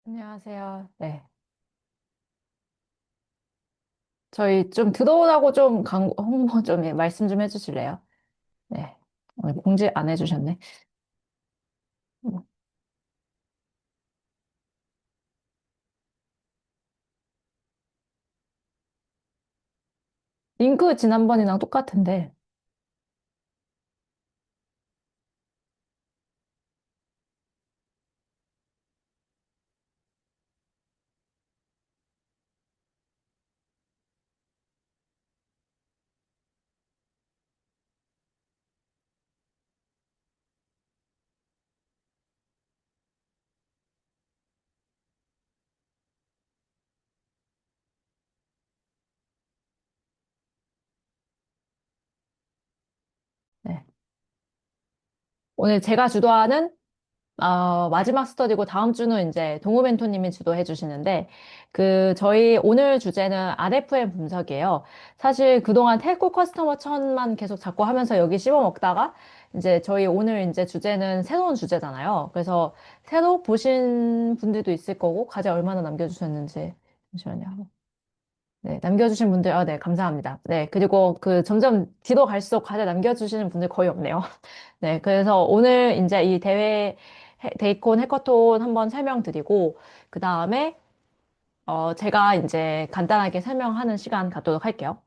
안녕하세요. 네. 저희 좀 들어오라고 좀 홍보 좀 말씀 좀 해주실래요? 네. 오늘 공지 안 해주셨네. 음. 링크 지난번이랑 똑같은데. 네. 오늘 제가 주도하는 마지막 스터디고 다음 주는 이제 동호 멘토님이 주도해 주시는데 저희 오늘 주제는 RFM 분석이에요. 사실 그동안 텔코 커스터머 천만 계속 잡고 하면서 여기 씹어 먹다가 이제 저희 오늘 이제 주제는 새로운 주제잖아요. 그래서 새로 보신 분들도 있을 거고 과제 얼마나 남겨주셨는지 잠시만요. 네, 남겨주신 분들, 네, 감사합니다. 네, 그리고 점점 뒤로 갈수록 과제 남겨주시는 분들 거의 없네요. 네, 그래서 오늘 이제 이 데이콘 해커톤 한번 설명드리고, 그 다음에, 제가 이제 간단하게 설명하는 시간 갖도록 할게요.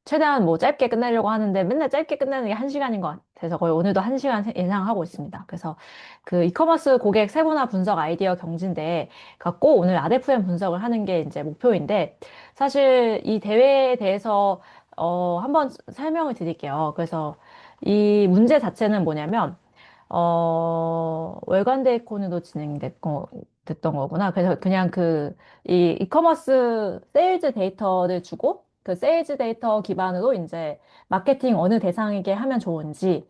최대한 뭐 짧게 끝내려고 하는데 맨날 짧게 끝내는 게 한시간인 것 같아서 거의 오늘도 한시간 예상하고 있습니다. 그래서 이커머스 고객 세분화 분석 아이디어 경진대 갖고 오늘 RFM 분석을 하는 게 이제 목표인데 사실 이 대회에 대해서 한번 설명을 드릴게요. 그래서 이 문제 자체는 뭐냐면 월간 데이콘으로 됐던 거구나. 그래서 그냥 이 이커머스 세일즈 데이터를 주고 그 세일즈 데이터 기반으로 이제 마케팅 어느 대상에게 하면 좋은지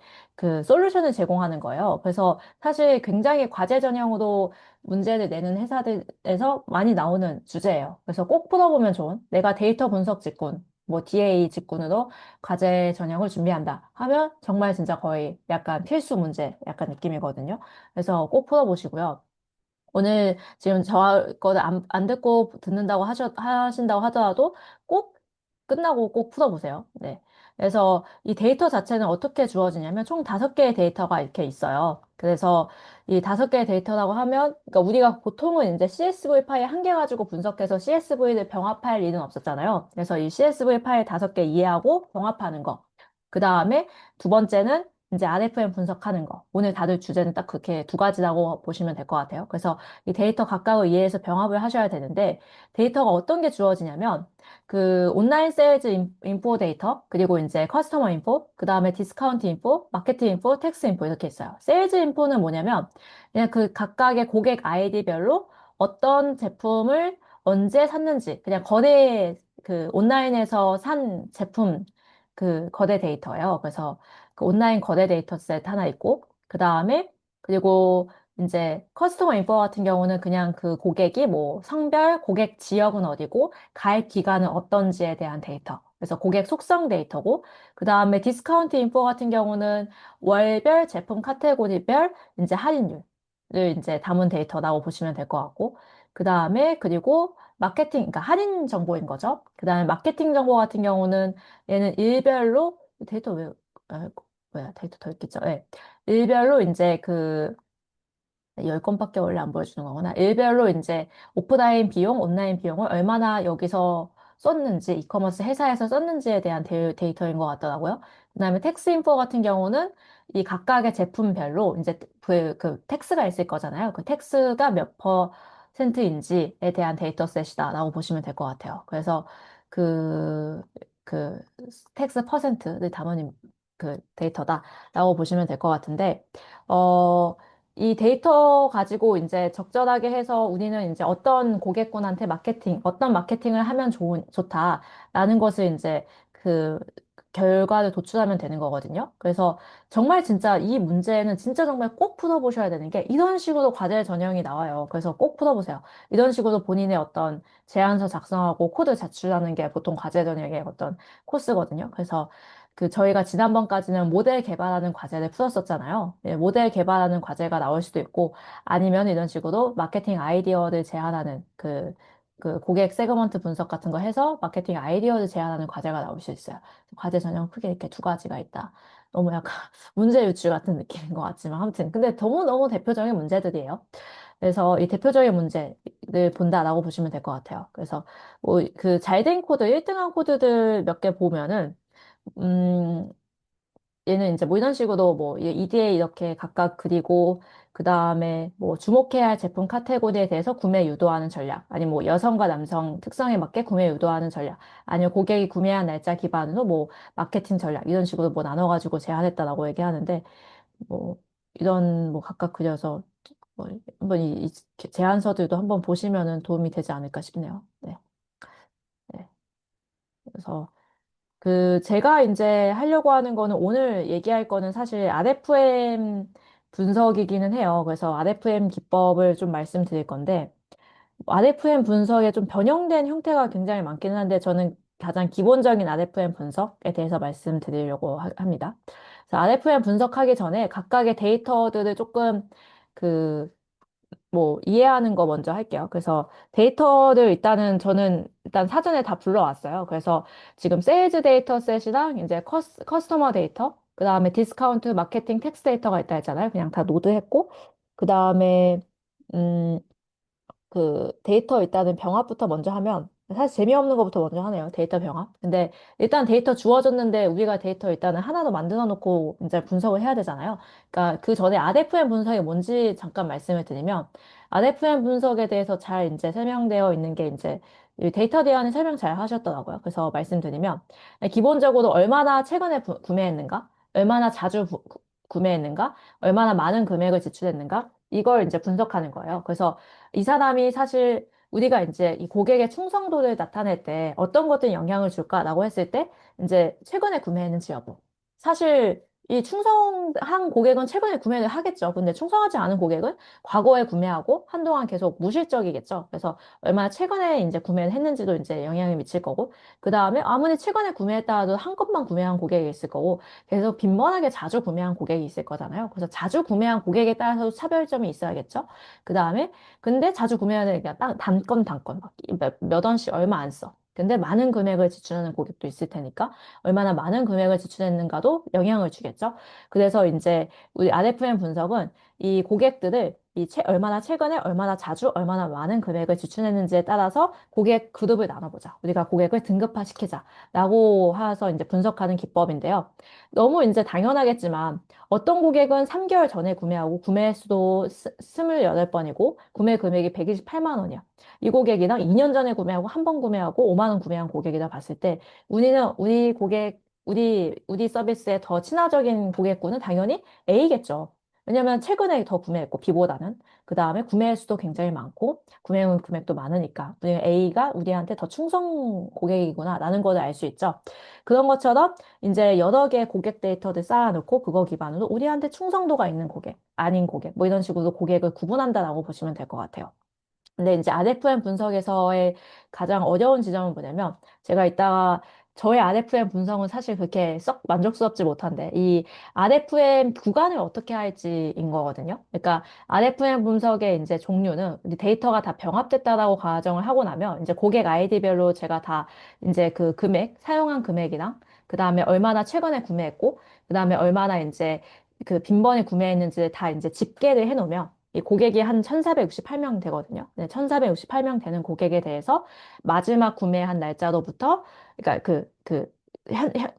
솔루션을 제공하는 거예요. 그래서 사실 굉장히 과제 전형으로 문제를 내는 회사들에서 많이 나오는 주제예요. 그래서 꼭 풀어보면 좋은 내가 데이터 분석 직군, 뭐 DA 직군으로 과제 전형을 준비한다 하면 정말 진짜 거의 약간 필수 문제 약간 느낌이거든요. 그래서 꼭 풀어보시고요. 오늘 지금 저 거를 안 듣고 듣는다고 하신다고 하더라도 꼭 끝나고 꼭 풀어보세요. 네. 그래서 이 데이터 자체는 어떻게 주어지냐면 총 5개의 데이터가 이렇게 있어요. 그래서 이 5개의 데이터라고 하면, 그러니까 우리가 보통은 이제 CSV 파일 한 개 가지고 분석해서 CSV를 병합할 일은 없었잖아요. 그래서 이 CSV 파일 5개 이해하고 병합하는 거. 그 다음에 두 번째는 이제 RFM 분석하는 거. 오늘 다룰 주제는 딱 그렇게 두 가지라고 보시면 될 것 같아요. 그래서 이 데이터 각각을 이해해서 병합을 하셔야 되는데 데이터가 어떤 게 주어지냐면 온라인 세일즈 인포 데이터, 그리고 이제 커스터머 인포, 그 다음에 디스카운트 인포, 마케팅 인포, 텍스 인포 이렇게 있어요. 세일즈 인포는 뭐냐면 그냥 각각의 고객 아이디별로 어떤 제품을 언제 샀는지 그냥 온라인에서 산 제품 거래 데이터예요. 그래서 온라인 거래 데이터 셋 하나 있고 그 다음에 그리고 이제 커스터머 인포 같은 경우는 그냥 그 고객이 뭐 성별, 고객 지역은 어디고 가입 기간은 어떤지에 대한 데이터. 그래서 고객 속성 데이터고 그 다음에 디스카운트 인포 같은 경우는 월별, 제품 카테고리별 이제 할인율을 이제 담은 데이터라고 보시면 될 것 같고 그 다음에 그리고 마케팅, 그러니까 할인 정보인 거죠. 그 다음에 마케팅 정보 같은 경우는 얘는 일별로 데이터 아, 뭐야 데이터 더 있겠죠. 네. 일별로 이제 10건밖에 원래 안 보여주는 거구나. 일별로 이제 오프라인 비용, 온라인 비용을 얼마나 여기서 썼는지, 이커머스 회사에서 썼는지에 대한 데이터인 것 같더라고요. 그다음에 텍스 인포 같은 경우는 이 각각의 제품별로 이제 텍스가 있을 거잖아요. 그 텍스가 몇 퍼센트인지에 대한 데이터셋이다라고 보시면 될 것 같아요. 그래서 그, 그 텍스 퍼센트를 담은 데이터다라고 보시면 될 것 같은데, 이 데이터 가지고 이제 적절하게 해서 우리는 이제 어떤 마케팅을 하면 좋다라는 것을 이제 결과를 도출하면 되는 거거든요. 그래서 정말 진짜 이 문제는 진짜 정말 꼭 풀어보셔야 되는 게 이런 식으로 과제 전형이 나와요. 그래서 꼭 풀어보세요. 이런 식으로 본인의 어떤 제안서 작성하고 코드 제출하는 게 보통 과제 전형의 어떤 코스거든요. 그래서 그 저희가 지난번까지는 모델 개발하는 과제를 풀었었잖아요. 예, 모델 개발하는 과제가 나올 수도 있고 아니면 이런 식으로 마케팅 아이디어를 제안하는 그 고객 세그먼트 분석 같은 거 해서 마케팅 아이디어를 제안하는 과제가 나올 수 있어요. 과제 전형 크게 이렇게 두 가지가 있다. 너무 약간 문제 유출 같은 느낌인 것 같지만 아무튼 근데 너무너무 대표적인 문제들이에요. 그래서 이 대표적인 문제를 본다라고 보시면 될 것 같아요. 그래서 뭐 그 잘된 코드, 1등한 코드들 몇 개 보면은 음, 얘는 이제 뭐 이런 식으로 뭐 EDA 이렇게 각각 그리고 그 다음에 뭐 주목해야 할 제품 카테고리에 대해서 구매 유도하는 전략 아니면 뭐 여성과 남성 특성에 맞게 구매 유도하는 전략 아니면 고객이 구매한 날짜 기반으로 뭐 마케팅 전략 이런 식으로 뭐 나눠가지고 제안했다라고 얘기하는데 뭐 이런 뭐 각각 그려서 뭐 한번 이 제안서들도 한번 보시면은 도움이 되지 않을까 싶네요. 네. 네. 그래서 그 제가 이제 하려고 하는 거는 오늘 얘기할 거는 사실 RFM 분석이기는 해요. 그래서 RFM 기법을 좀 말씀드릴 건데 RFM 분석의 좀 변형된 형태가 굉장히 많기는 한데 저는 가장 기본적인 RFM 분석에 대해서 말씀드리려고 합니다. 그래서 RFM 분석하기 전에 각각의 데이터들을 조금 그 뭐 이해하는 거 먼저 할게요. 그래서 데이터를 일단은 저는 일단 사전에 다 불러왔어요. 그래서 지금 세일즈 데이터 셋이랑 이제 커스터머 데이터, 그 다음에 디스카운트 마케팅 텍스트 데이터가 있다 했잖아요. 그냥 다 노드했고, 그 다음에 음, 그 데이터 일단은 병합부터 먼저 하면 사실 재미없는 것부터 먼저 하네요. 데이터 병합. 근데 일단 데이터 주어졌는데 우리가 데이터 일단은 하나로 만들어 놓고 이제 분석을 해야 되잖아요. 그러니까 그 전에 RFM 분석이 뭔지 잠깐 말씀을 드리면 RFM 분석에 대해서 잘 이제 설명되어 있는 게 이제 이 데이터 대안을 설명 잘 하셨더라고요. 그래서 말씀드리면 기본적으로 얼마나 최근에 구매했는가, 얼마나 자주 구매했는가, 얼마나 많은 금액을 지출했는가 이걸 이제 분석하는 거예요. 그래서 이 사람이 사실 우리가 이제 이 고객의 충성도를 나타낼 때 어떤 것들이 영향을 줄까라고 했을 때 이제 최근에 구매했는지 여부. 사실 이 충성한 고객은 최근에 구매를 하겠죠. 근데 충성하지 않은 고객은 과거에 구매하고 한동안 계속 무실적이겠죠. 그래서 얼마나 최근에 이제 구매를 했는지도 이제 영향을 미칠 거고, 그 다음에 아무리 최근에 구매했다 하도 한 건만 구매한 고객이 있을 거고, 계속 빈번하게 자주 구매한 고객이 있을 거잖아요. 그래서 자주 구매한 고객에 따라서 차별점이 있어야겠죠. 그 다음에 근데 자주 구매하는 그냥 단건 몇 원씩 얼마 안 써. 근데 많은 금액을 지출하는 고객도 있을 테니까 얼마나 많은 금액을 지출했는가도 영향을 주겠죠. 그래서 이제 우리 RFM 분석은 이 고객들을 얼마나 최근에 얼마나 자주 얼마나 많은 금액을 지출했는지에 따라서 고객 그룹을 나눠보자. 우리가 고객을 등급화시키자라고 해서 이제 분석하는 기법인데요. 너무 이제 당연하겠지만 어떤 고객은 3개월 전에 구매하고 구매 횟수도 28번이고 구매 금액이 128만 원이야. 이 고객이랑 2년 전에 구매하고 한 번 구매하고 5만 원 구매한 고객이다 봤을 때 우리 서비스에 더 친화적인 고객군은 당연히 A겠죠. 왜냐면 최근에 더 구매했고 B보다는 그 다음에 구매 횟수도 굉장히 많고 금액도 많으니까 A가 우리한테 더 충성 고객이구나라는 걸 알 수 있죠. 그런 것처럼 이제 여러 개의 고객 데이터를 쌓아놓고 그거 기반으로 우리한테 충성도가 있는 고객, 아닌 고객, 뭐 이런 식으로 고객을 구분한다라고 보시면 될 것 같아요. 근데 이제 RFM 분석에서의 가장 어려운 지점은 뭐냐면 제가 이따가 저의 RFM 분석은 사실 그렇게 썩 만족스럽지 못한데 이 RFM 구간을 어떻게 할지인 거거든요. 그러니까 RFM 분석의 이제 종류는 이제 데이터가 다 병합됐다라고 가정을 하고 나면 이제 고객 아이디별로 제가 다 이제 그 금액, 사용한 금액이랑 그 다음에 얼마나 최근에 구매했고 그 다음에 얼마나 이제 그 빈번에 구매했는지 다 이제 집계를 해놓으면 이 고객이 한 1468명 되거든요. 네, 1468명 되는 고객에 대해서 마지막 구매한 날짜로부터, 그러니까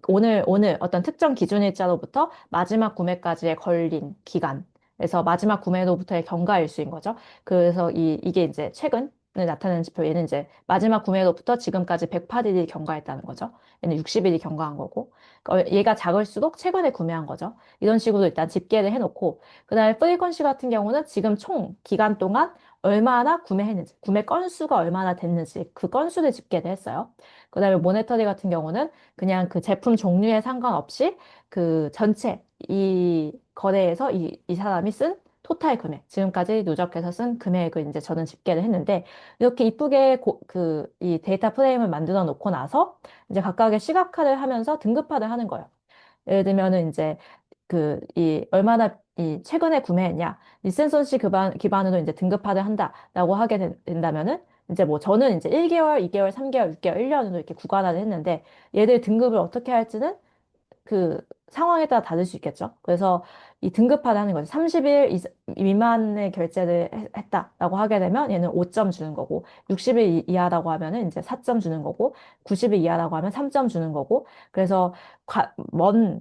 오늘 어떤 특정 기준일자로부터 마지막 구매까지의 걸린 기간. 그래서 마지막 구매로부터의 경과일수인 거죠. 그래서 이게 이제 최근에 나타나는 지표, 얘는 이제 마지막 구매로부터 지금까지 108일이 경과했다는 거죠. 얘는 60일이 경과한 거고. 얘가 작을수록 최근에 구매한 거죠. 이런 식으로 일단 집계를 해놓고, 그 다음에 프리퀀시 같은 경우는 지금 총 기간 동안 얼마나 구매했는지, 구매 건수가 얼마나 됐는지 그 건수를 집계를 했어요. 그다음에 모네터리 같은 경우는 그냥 그 제품 종류에 상관없이 그 전체 이 거래에서 이 사람이 쓴 토탈 금액, 지금까지 누적해서 쓴 금액을 이제 저는 집계를 했는데, 이렇게 이쁘게 이 데이터 프레임을 만들어 놓고 나서 이제 각각의 시각화를 하면서 등급화를 하는 거예요. 예를 들면은 이제 얼마나 최근에 구매했냐, 리센서시 기반으로 이제 등급화를 한다라고 하게 된다면은 이제 뭐 저는 이제 1개월, 2개월, 3개월, 6개월, 1년으로 이렇게 구간화를 했는데, 얘들 등급을 어떻게 할지는 그 상황에 따라 다를 수 있겠죠. 그래서 이 등급화를 하는 거죠. 30일 미만의 결제를 했다라고 하게 되면 얘는 5점 주는 거고, 60일 이하라고 하면은 이제 4점 주는 거고, 90일 이하라고 하면 3점 주는 거고, 그래서 먼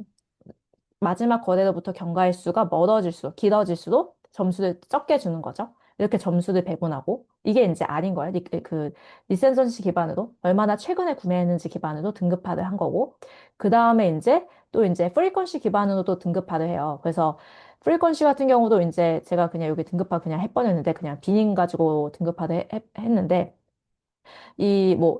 마지막 거래로부터 경과일수가 멀어질수록, 길어질수록 점수를 적게 주는 거죠. 이렇게 점수를 배분하고, 이게 이제 아닌 거예요. 리센서시 기반으로, 얼마나 최근에 구매했는지 기반으로 등급화를 한 거고, 그 다음에 이제 또 이제 프리퀀시 기반으로도 등급화를 해요. 그래서 프리퀀시 같은 경우도 이제 제가 그냥 여기 등급화 그냥 해버렸는데, 그냥 비닝 가지고 등급화를 했는데, 이 뭐,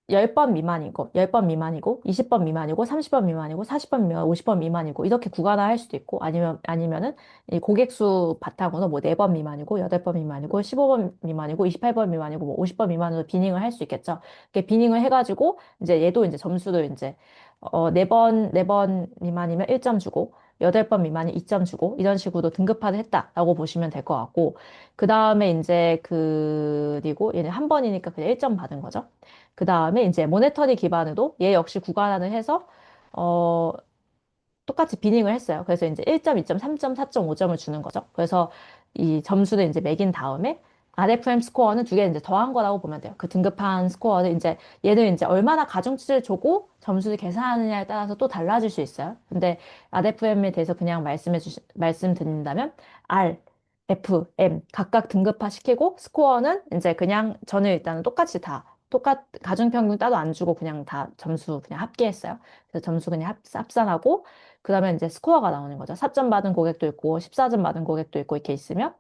10번 미만이고, 10번 미만이고, 20번 미만이고, 30번 미만이고, 40번 미만, 50번 미만이고, 이렇게 구간화할 수도 있고, 아니면은, 이 고객 수 바탕으로 뭐 4번 미만이고, 8번 미만이고, 15번 미만이고, 28번 미만이고, 뭐 50번 미만으로 비닝을 할 수 있겠죠. 이렇게 비닝을 해가지고, 이제 얘도 이제 점수를 이제, 4번 미만이면 1점 주고, 8번 미만이 2점 주고, 이런 식으로 등급화를 했다라고 보시면 될 것 같고, 그 다음에 이제 그리고 얘는 한 번이니까 그냥 1점 받은 거죠. 그 다음에 이제 모네터리 기반으로 얘 역시 구간화를 해서 어 똑같이 비닝을 했어요. 그래서 이제 1점, 2점, 3점, 4점, 5점을 주는 거죠. 그래서 이 점수를 이제 매긴 다음에 RFM 스코어는 두 개 이제 더한 거라고 보면 돼요. 그 등급한 스코어를 이제 얘를 이제 얼마나 가중치를 주고 점수를 계산하느냐에 따라서 또 달라질 수 있어요. 근데 RFM에 대해서 그냥 말씀드린다면 R, F, M 각각 등급화 시키고 스코어는 이제 그냥 저는 일단은 똑같이 다 가중평균 따로 안 주고 그냥 다 점수 그냥 합계했어요. 그래서 점수 그냥 합산하고 그다음에 이제 스코어가 나오는 거죠. 4점 받은 고객도 있고 14점 받은 고객도 있고 이렇게 있으면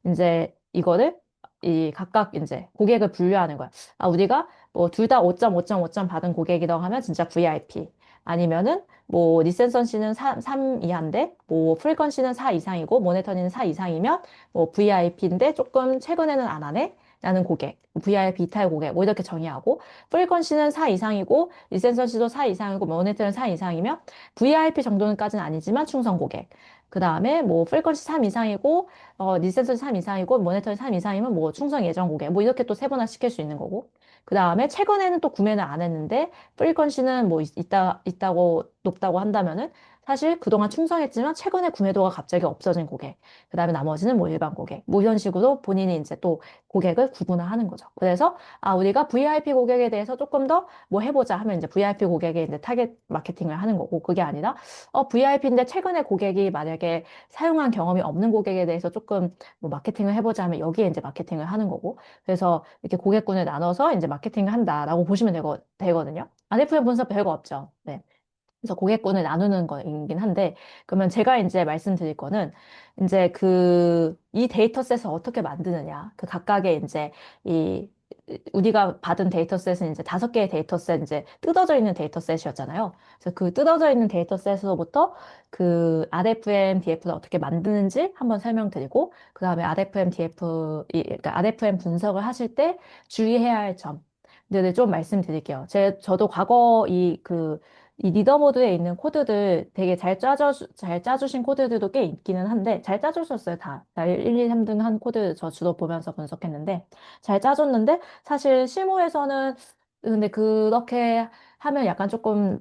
이제 이거를 이 각각 이제 고객을 분류하는 거야. 아, 우리가 뭐 둘 다 5점, 5점, 5점 받은 고객이라고 하면 진짜 VIP. 아니면은 뭐 리센선 씨는 3 이하인데 뭐 프리건 씨는 4 이상이고 모네터니는 4 이상이면 뭐 VIP인데 조금 최근에는 안 하네. 라는 고객, VIP 이탈 고객, 뭐 이렇게 정의하고, 프리퀀시는 4 이상이고, 리센서시도 4 이상이고, 모네터는 4 이상이면, VIP 정도는까지는 아니지만 충성 고객. 그 다음에 뭐, 프리퀀시 3 이상이고, 리센서시 3 이상이고, 모네터는 3 이상이면 뭐, 충성 예정 고객. 뭐, 이렇게 또 세분화 시킬 수 있는 거고. 그 다음에 최근에는 또 구매를 안 했는데, 프리퀀시는 뭐, 높다고 한다면은, 사실 그동안 충성했지만 최근에 구매도가 갑자기 없어진 고객. 그 다음에 나머지는 뭐 일반 고객. 뭐 이런 식으로 본인이 이제 또 고객을 구분화하는 거죠. 그래서 아 우리가 VIP 고객에 대해서 조금 더 뭐 해보자 하면 이제 VIP 고객에 이제 타겟 마케팅을 하는 거고 그게 아니라 VIP인데 최근에 고객이 만약에 사용한 경험이 없는 고객에 대해서 조금 뭐 마케팅을 해보자 하면 여기에 이제 마케팅을 하는 거고 그래서 이렇게 고객군을 나눠서 이제 마케팅을 한다라고 보시면 되거든요. RFM 분석 별거 없죠. 네. 그래서 고객군을 나누는 거이긴 한데, 그러면 제가 이제 말씀드릴 거는, 이제 이 데이터셋을 어떻게 만드느냐. 그 각각의 이제, 이, 우리가 받은 데이터셋은 이제 5개의 데이터셋, 이제 뜯어져 있는 데이터셋이었잖아요. 그래서 그 뜯어져 있는 데이터셋으로부터 그 RFM, DF를 어떻게 만드는지 한번 설명드리고, 그 다음에 그러니까 RFM 분석을 하실 때 주의해야 할 점들을 좀 말씀드릴게요. 저도 과거 이 리더 모드에 있는 코드들 되게 잘 짜주신 코드들도 꽤 있기는 한데, 잘 짜주셨어요, 다. 1, 2, 3등 한 코드 저 주로 보면서 분석했는데, 잘 짜줬는데, 사실 실무에서는, 근데 그렇게 하면 약간 조금,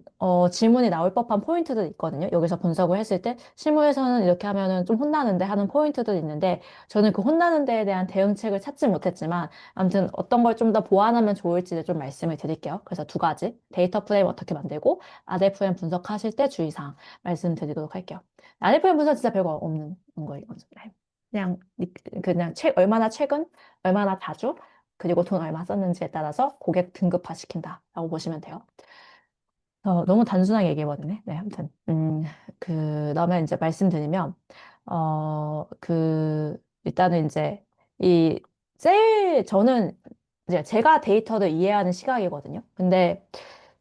질문이 나올 법한 포인트들 있거든요. 여기서 분석을 했을 때, 실무에서는 이렇게 하면은 좀 혼나는데 하는 포인트들 있는데, 저는 그 혼나는 데에 대한 대응책을 찾지 못했지만, 아무튼 어떤 걸 좀 더 보완하면 좋을지를 좀 말씀을 드릴게요. 그래서 두 가지. 데이터 프레임 어떻게 만들고, RFM 분석하실 때 주의사항 말씀드리도록 할게요. RFM 분석 진짜 별거 없는 거예요. 네. 그냥 얼마나 최근, 얼마나 자주, 그리고 돈 얼마 썼는지에 따라서 고객 등급화 시킨다라고 보시면 돼요. 너무 단순하게 얘기해버리네. 네, 아무튼. 그다음에 이제 말씀드리면, 일단은 이제 이 저는 이제 제가 데이터를 이해하는 시각이거든요. 근데,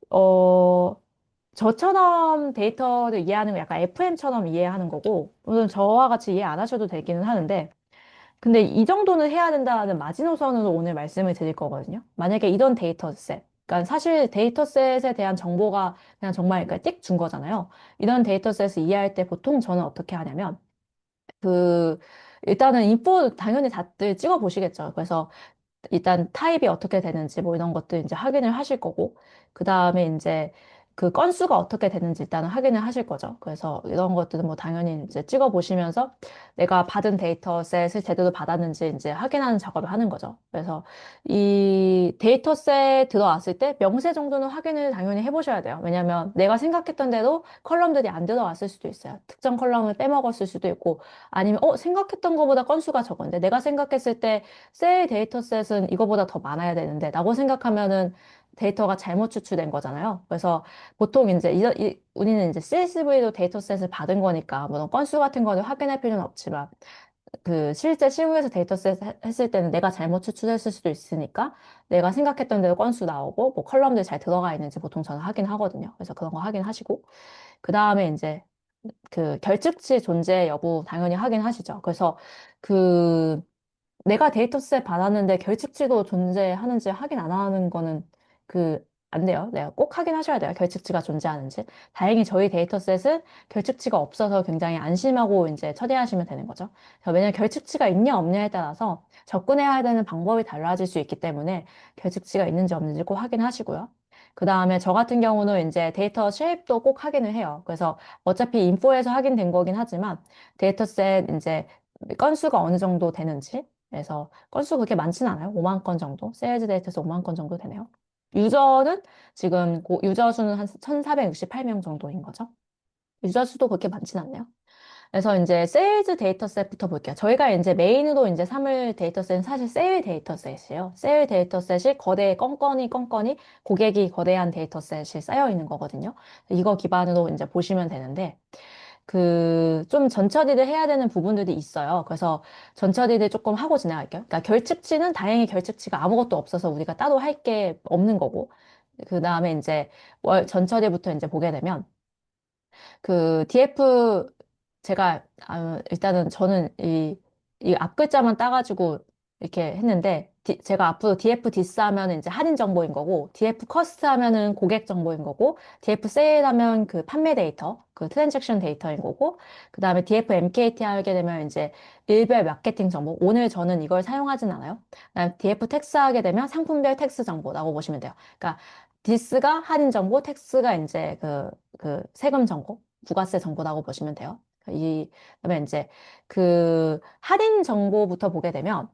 어, 저처럼 데이터를 이해하는 거 약간 FM처럼 이해하는 거고, 물론 저와 같이 이해 안 하셔도 되기는 하는데, 근데 이 정도는 해야 된다는 마지노선으로 오늘 말씀을 드릴 거거든요. 만약에 이런 데이터셋, 그러니까 사실 데이터셋에 대한 정보가 그냥 정말 그러니까 띡 준 거잖아요. 이런 데이터셋을 이해할 때 보통 저는 어떻게 하냐면, 그, 일단은 인포 당연히 다들 찍어 보시겠죠. 그래서 일단 타입이 어떻게 되는지 뭐 이런 것들 이제 확인을 하실 거고, 그 다음에 이제 그 건수가 어떻게 되는지 일단은 확인을 하실 거죠. 그래서 이런 것들은 뭐 당연히 이제 찍어 보시면서 내가 받은 데이터셋을 제대로 받았는지 이제 확인하는 작업을 하는 거죠. 그래서 이 데이터셋 들어왔을 때 명세 정도는 확인을 당연히 해보셔야 돼요. 왜냐면 내가 생각했던 대로 컬럼들이 안 들어왔을 수도 있어요. 특정 컬럼을 빼먹었을 수도 있고, 아니면 생각했던 것보다 건수가 적은데 내가 생각했을 때 셀 데이터셋은 이거보다 더 많아야 되는데 라고 생각하면은 데이터가 잘못 추출된 거잖아요. 그래서 보통 이제 우리는 이제 CSV로 데이터셋을 받은 거니까 물론 건수 같은 거를 확인할 필요는 없지만 그 실제 실무에서 데이터셋 했을 때는 내가 잘못 추출했을 수도 있으니까 내가 생각했던 대로 건수 나오고 뭐 컬럼들 잘 들어가 있는지 보통 저는 확인하거든요. 그래서 그런 거 확인하시고 그 다음에 이제 그 결측치 존재 여부 당연히 확인하시죠. 그래서 그 내가 데이터셋 받았는데 결측치도 존재하는지 확인 안 하는 거는 안 돼요. 내가 꼭 확인하셔야 돼요. 결측치가 존재하는지. 다행히 저희 데이터셋은 결측치가 없어서 굉장히 안심하고 이제 처리하시면 되는 거죠. 왜냐면 결측치가 있냐 없냐에 따라서 접근해야 되는 방법이 달라질 수 있기 때문에 결측치가 있는지 없는지 꼭 확인하시고요. 그 다음에 저 같은 경우는 이제 데이터 쉐입도 꼭 확인을 해요. 그래서 어차피 인포에서 확인된 거긴 하지만 데이터셋 이제 건수가 어느 정도 되는지 그래서 건수 그렇게 많진 않아요. 5만 건 정도. 세일즈 데이터에서 5만 건 정도 되네요. 유저는 지금 유저 수는 한 1,468명 정도인 거죠. 유저 수도 그렇게 많진 않네요. 그래서 이제 세일즈 데이터셋부터 볼게요. 저희가 이제 메인으로 이제 삼을 데이터셋은 사실 세일 데이터셋이에요. 세일 데이터셋이 껌껌이 고객이 거대한 데이터셋이 쌓여 있는 거거든요. 이거 기반으로 이제 보시면 되는데, 좀 전처리를 해야 되는 부분들이 있어요. 그래서 전처리를 조금 하고 지나갈게요. 그러니까 결측치는 다행히 결측치가 아무것도 없어서 우리가 따로 할 게 없는 거고, 그 다음에 이제 전처리부터 이제 보게 되면, DF, 일단은 저는 이 앞글자만 따가지고 이렇게 했는데, 제가 앞으로 DF 디스 하면은 이제 할인 정보인 거고, DF 커스트 하면은 고객 정보인 거고, DF 세일 하면 그 판매 데이터, 그 트랜잭션 데이터인 거고, 그 다음에 DF MKT 하게 되면 이제 일별 마케팅 정보, 오늘 저는 이걸 사용하진 않아요. 그다음에 DF 텍스 하게 되면 상품별 텍스 정보라고 보시면 돼요. 그러니까 디스가 할인 정보, 텍스가 이제 세금 정보, 부가세 정보라고 보시면 돼요. 그다음에 이제 할인 정보부터 보게 되면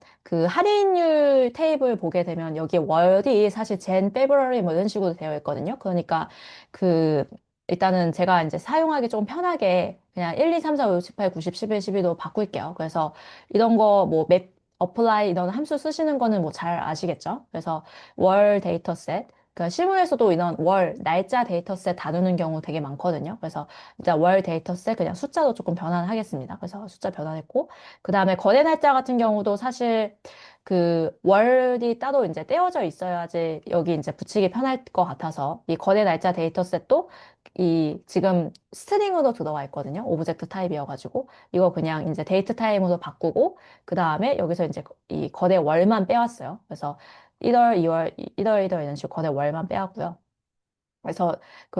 할인율 테이블 보게 되면 여기 월이 사실 젠, 페브러리 뭐 이런 식으로 되어 있거든요. 그러니까 그 일단은 제가 이제 사용하기 좀 편하게 그냥 1, 2, 3, 4, 5, 6, 7, 8, 9, 10, 11, 12로 바꿀게요. 그래서 이런 거 뭐 맵, 어플라이 이런 함수 쓰시는 거는 뭐 잘 아시겠죠? 그래서 월 데이터셋 그러니까 실무에서도 이런 날짜 데이터셋 다루는 경우 되게 많거든요. 그래서 일단 월 데이터셋 그냥 숫자로 조금 변환하겠습니다. 그래서 숫자 변환했고, 그 다음에 거래 날짜 같은 경우도 사실 월이 따로 이제 떼어져 있어야지 여기 이제 붙이기 편할 것 같아서 이 거래 날짜 데이터셋도 지금 스트링으로 들어와 있거든요. 오브젝트 타입이어가지고 이거 그냥 이제 데이트 타임으로 바꾸고 그 다음에 여기서 이제 이 거래 월만 빼왔어요. 그래서 1월, 2월, 1월, 1월 이런 식으로 거래 월만 빼왔고요. 그래서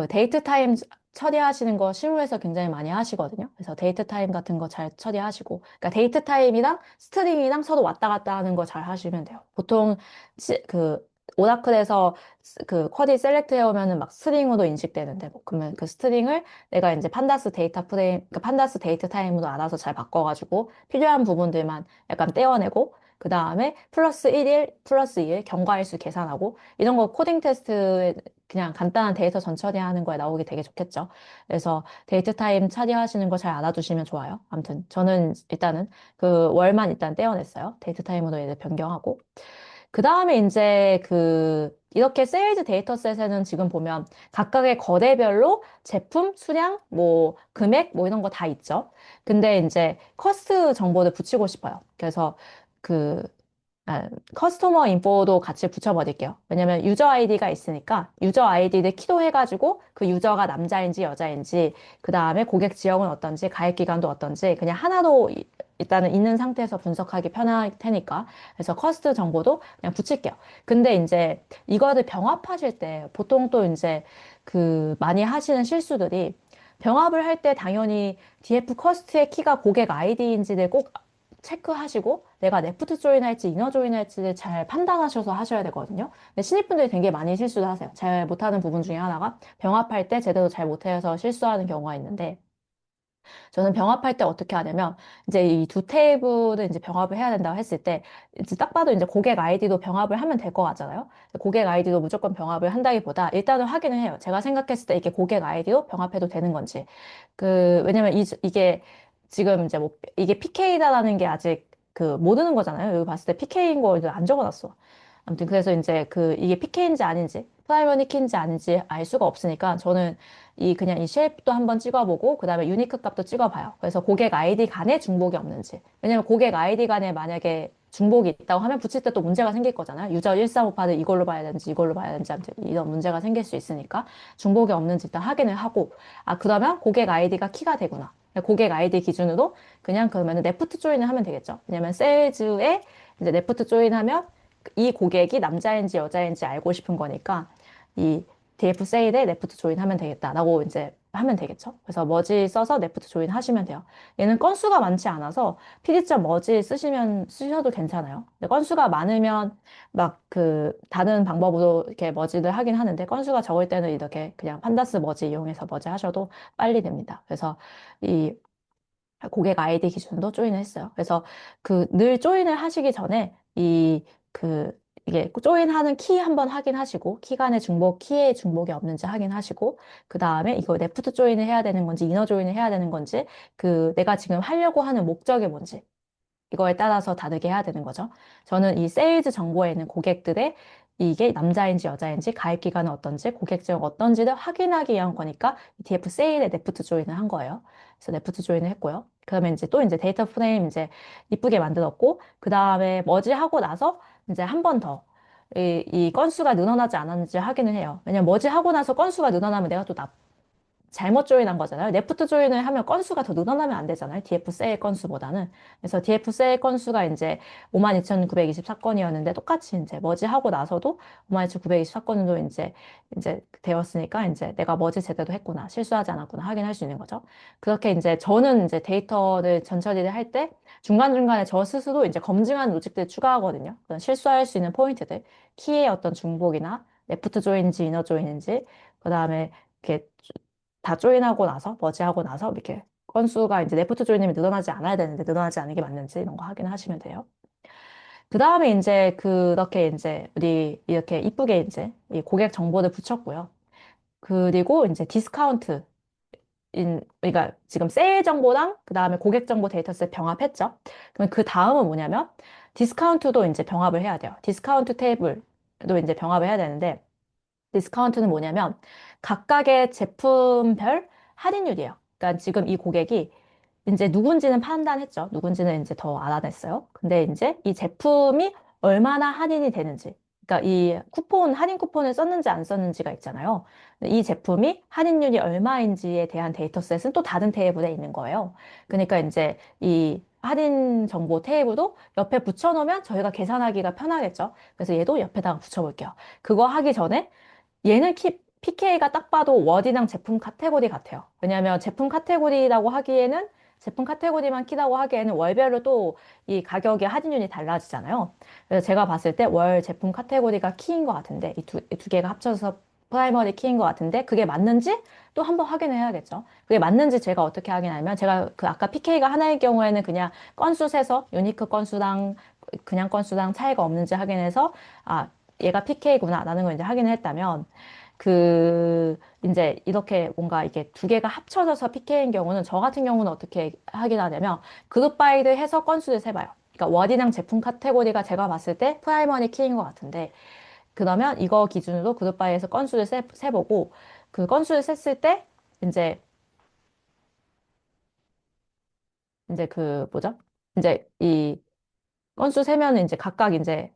데이트 타임 처리하시는 거 실무에서 굉장히 많이 하시거든요. 그래서 데이트 타임 같은 거 잘 처리하시고, 그러니까 데이트 타임이랑 스트링이랑 서로 왔다 갔다 하는 거 잘 하시면 돼요. 보통 오라클에서 쿼리 셀렉트 해오면은 막 스트링으로 인식되는데, 뭐 그러면 그 스트링을 내가 이제 판다스 데이터 프레임, 판다스 데이트 타임으로 알아서 잘 바꿔가지고 필요한 부분들만 약간 떼어내고, 그 다음에 플러스 1일, 플러스 2일 경과일수 계산하고 이런 거 코딩 테스트에 그냥 간단한 데이터 전처리하는 거에 나오기 되게 좋겠죠. 그래서 데이트 타임 처리하시는 거 잘 알아두시면 좋아요. 아무튼 저는 일단은 월만 일단 떼어냈어요. 데이트 타임으로 얘를 변경하고. 그 다음에 이제 이렇게 세일즈 데이터셋에는 지금 보면 각각의 거래별로 제품, 수량, 뭐 금액, 뭐 이런 거 다 있죠. 근데 이제 커스트 정보를 붙이고 싶어요. 그래서 커스터머 인포도 같이 붙여버릴게요. 왜냐면 유저 아이디가 있으니까 유저 아이디를 키도해가지고 그 유저가 남자인지 여자인지 그 다음에 고객 지역은 어떤지 가입 기간도 어떤지 그냥 하나도 일단은 있는 상태에서 분석하기 편할 테니까 그래서 커스트 정보도 그냥 붙일게요. 근데 이제 이거를 병합하실 때 보통 또 이제 그 많이 하시는 실수들이 병합을 할 때 당연히 DF 커스트의 키가 고객 아이디인지를 꼭 체크하시고 내가 레프트 조인 할지 이너 조인 할지를 잘 판단하셔서 하셔야 되거든요. 근데 신입분들이 되게 많이 실수를 하세요. 잘 못하는 부분 중에 하나가 병합할 때 제대로 잘 못해서 실수하는 경우가 있는데 저는 병합할 때 어떻게 하냐면 이제 이 두 테이블을 이제 병합을 해야 된다고 했을 때 이제 딱 봐도 이제 고객 아이디도 병합을 하면 될 것 같잖아요. 고객 아이디도 무조건 병합을 한다기보다 일단은 확인을 해요. 제가 생각했을 때 이게 고객 아이디도 병합해도 되는 건지. 왜냐면 이게 지금 이제 뭐 이게 PK다라는 게 아직 그 모르는 거잖아요. 여기 봤을 때 PK인 거 이제 안 적어놨어. 아무튼 그래서 이제 이게 PK인지 아닌지 프라이머리 키인지 아닌지 알 수가 없으니까 저는 그냥 이 쉘프도 한번 찍어보고 그다음에 유니크 값도 찍어봐요. 그래서 고객 아이디 간에 중복이 없는지. 왜냐면 고객 아이디 간에 만약에 중복이 있다고 하면 붙일 때 또 문제가 생길 거잖아요. 유저 1358을 이걸로 봐야 되는지 이걸로 봐야 되는지 아무튼 이런 문제가 생길 수 있으니까 중복이 없는지 일단 확인을 하고 그러면 고객 아이디가 키가 되구나. 고객 아이디 기준으로 그냥 그러면 레프트 조인을 하면 되겠죠. 왜냐면 세일즈에 이제 레프트 조인하면 이 고객이 남자인지 여자인지 알고 싶은 거니까 이 DF 세일에 레프트 조인 하면 되겠다라고 이제 하면 되겠죠. 그래서 머지 써서 레프트 조인 하시면 돼요. 얘는 건수가 많지 않아서 pd. 머지 쓰셔도 괜찮아요. 근데 건수가 많으면 막 다른 방법으로 이렇게 머지를 하긴 하는데 건수가 적을 때는 이렇게 그냥 판다스 머지 이용해서 머지 하셔도 빨리 됩니다. 그래서 이 고객 아이디 기준도 조인을 했어요. 그래서 늘 조인을 하시기 전에 이게 조인하는 키 한번 확인하시고, 키 간의 중복, 키의 중복이 없는지 확인하시고, 그 다음에 이거 레프트 조인을 해야 되는 건지, 이너 조인을 해야 되는 건지, 내가 지금 하려고 하는 목적이 뭔지, 이거에 따라서 다르게 해야 되는 거죠. 저는 이 세일즈 정보에 있는 고객들의 이게 남자인지 여자인지 가입 기간은 어떤지 고객 지역 어떤지를 확인하기 위한 거니까 DF 세일에 레프트 조인을 한 거예요. 그래서 레프트 조인을 했고요. 그러면 이제 또 이제 데이터 프레임 이제 이쁘게 만들었고 그 다음에 머지하고 나서 이제 한 번 더 이 건수가 늘어나지 않았는지 확인을 해요. 왜냐면 머지하고 나서 건수가 늘어나면 내가 또 잘못 조인한 거잖아요. 레프트 조인을 하면 건수가 더 늘어나면 안 되잖아요. DF 세일 건수보다는. 그래서 DF 세일 건수가 이제 52,924건이었는데 똑같이 이제 머지하고 나서도 52,924건으로 이제 되었으니까 이제 내가 머지 제대로 했구나. 실수하지 않았구나. 확인할 수 있는 거죠. 그렇게 이제 저는 이제 데이터를 전처리를 할 때 중간중간에 저 스스로 이제 검증하는 로직들 추가하거든요. 그런 실수할 수 있는 포인트들. 키의 어떤 중복이나 레프트 조인인지 이너 조인인지 그 다음에 이렇게 다 조인하고 나서, 머지하고 나서, 이렇게 건수가 이제 레프트 조인이 늘어나지 않아야 되는데, 늘어나지 않은 게 맞는지 이런 거 확인하시면 돼요. 그 다음에 이제 그렇게 이제 우리 이렇게 이쁘게 이제 이 고객 정보를 붙였고요. 그리고 이제 디스카운트, 그러니까 지금 세일 정보랑 그 다음에 고객 정보 데이터셋 병합했죠. 그럼 그 다음은 뭐냐면 디스카운트도 이제 병합을 해야 돼요. 디스카운트 테이블도 이제 병합을 해야 되는데, 디스카운트는 뭐냐면 각각의 제품별 할인율이에요. 그러니까 지금 이 고객이 이제 누군지는 판단했죠. 누군지는 이제 더 알아냈어요. 근데 이제 이 제품이 얼마나 할인이 되는지. 그러니까 할인 쿠폰을 썼는지 안 썼는지가 있잖아요. 이 제품이 할인율이 얼마인지에 대한 데이터셋은 또 다른 테이블에 있는 거예요. 그러니까 이제 이 할인 정보 테이블도 옆에 붙여놓으면 저희가 계산하기가 편하겠죠. 그래서 얘도 옆에다가 붙여볼게요. 그거 하기 전에 얘는 PK가 딱 봐도 워디랑 제품 카테고리 같아요. 왜냐하면 제품 카테고리라고 하기에는 제품 카테고리만 키라고 하기에는 월별로 또 이 가격의 할인율이 달라지잖아요. 그래서 제가 봤을 때 월 제품 카테고리가 키인 것 같은데 이 두 개가 합쳐서 프라이머리 키인 것 같은데 그게 맞는지 또 한번 확인을 해야겠죠. 그게 맞는지 제가 어떻게 확인하냐면 제가 아까 PK가 하나의 경우에는 그냥 건수 세서 유니크 건수랑 그냥 건수랑 차이가 없는지 확인해서 얘가 PK구나 라는 걸 이제 확인을 했다면 이제 이렇게 뭔가 이게 두 개가 합쳐져서 PK인 경우는 저 같은 경우는 어떻게 하긴 하냐면 그룹 바이를 해서 건수를 세봐요. 그러니까 워딩랑 제품 카테고리가 제가 봤을 때 프라이머리 키인 것 같은데 그러면 이거 기준으로 그룹 바이에서 건수를 세보고 그 건수를 셌을 때 이제 이제 뭐죠? 이제 건수 세면 이제 각각 이제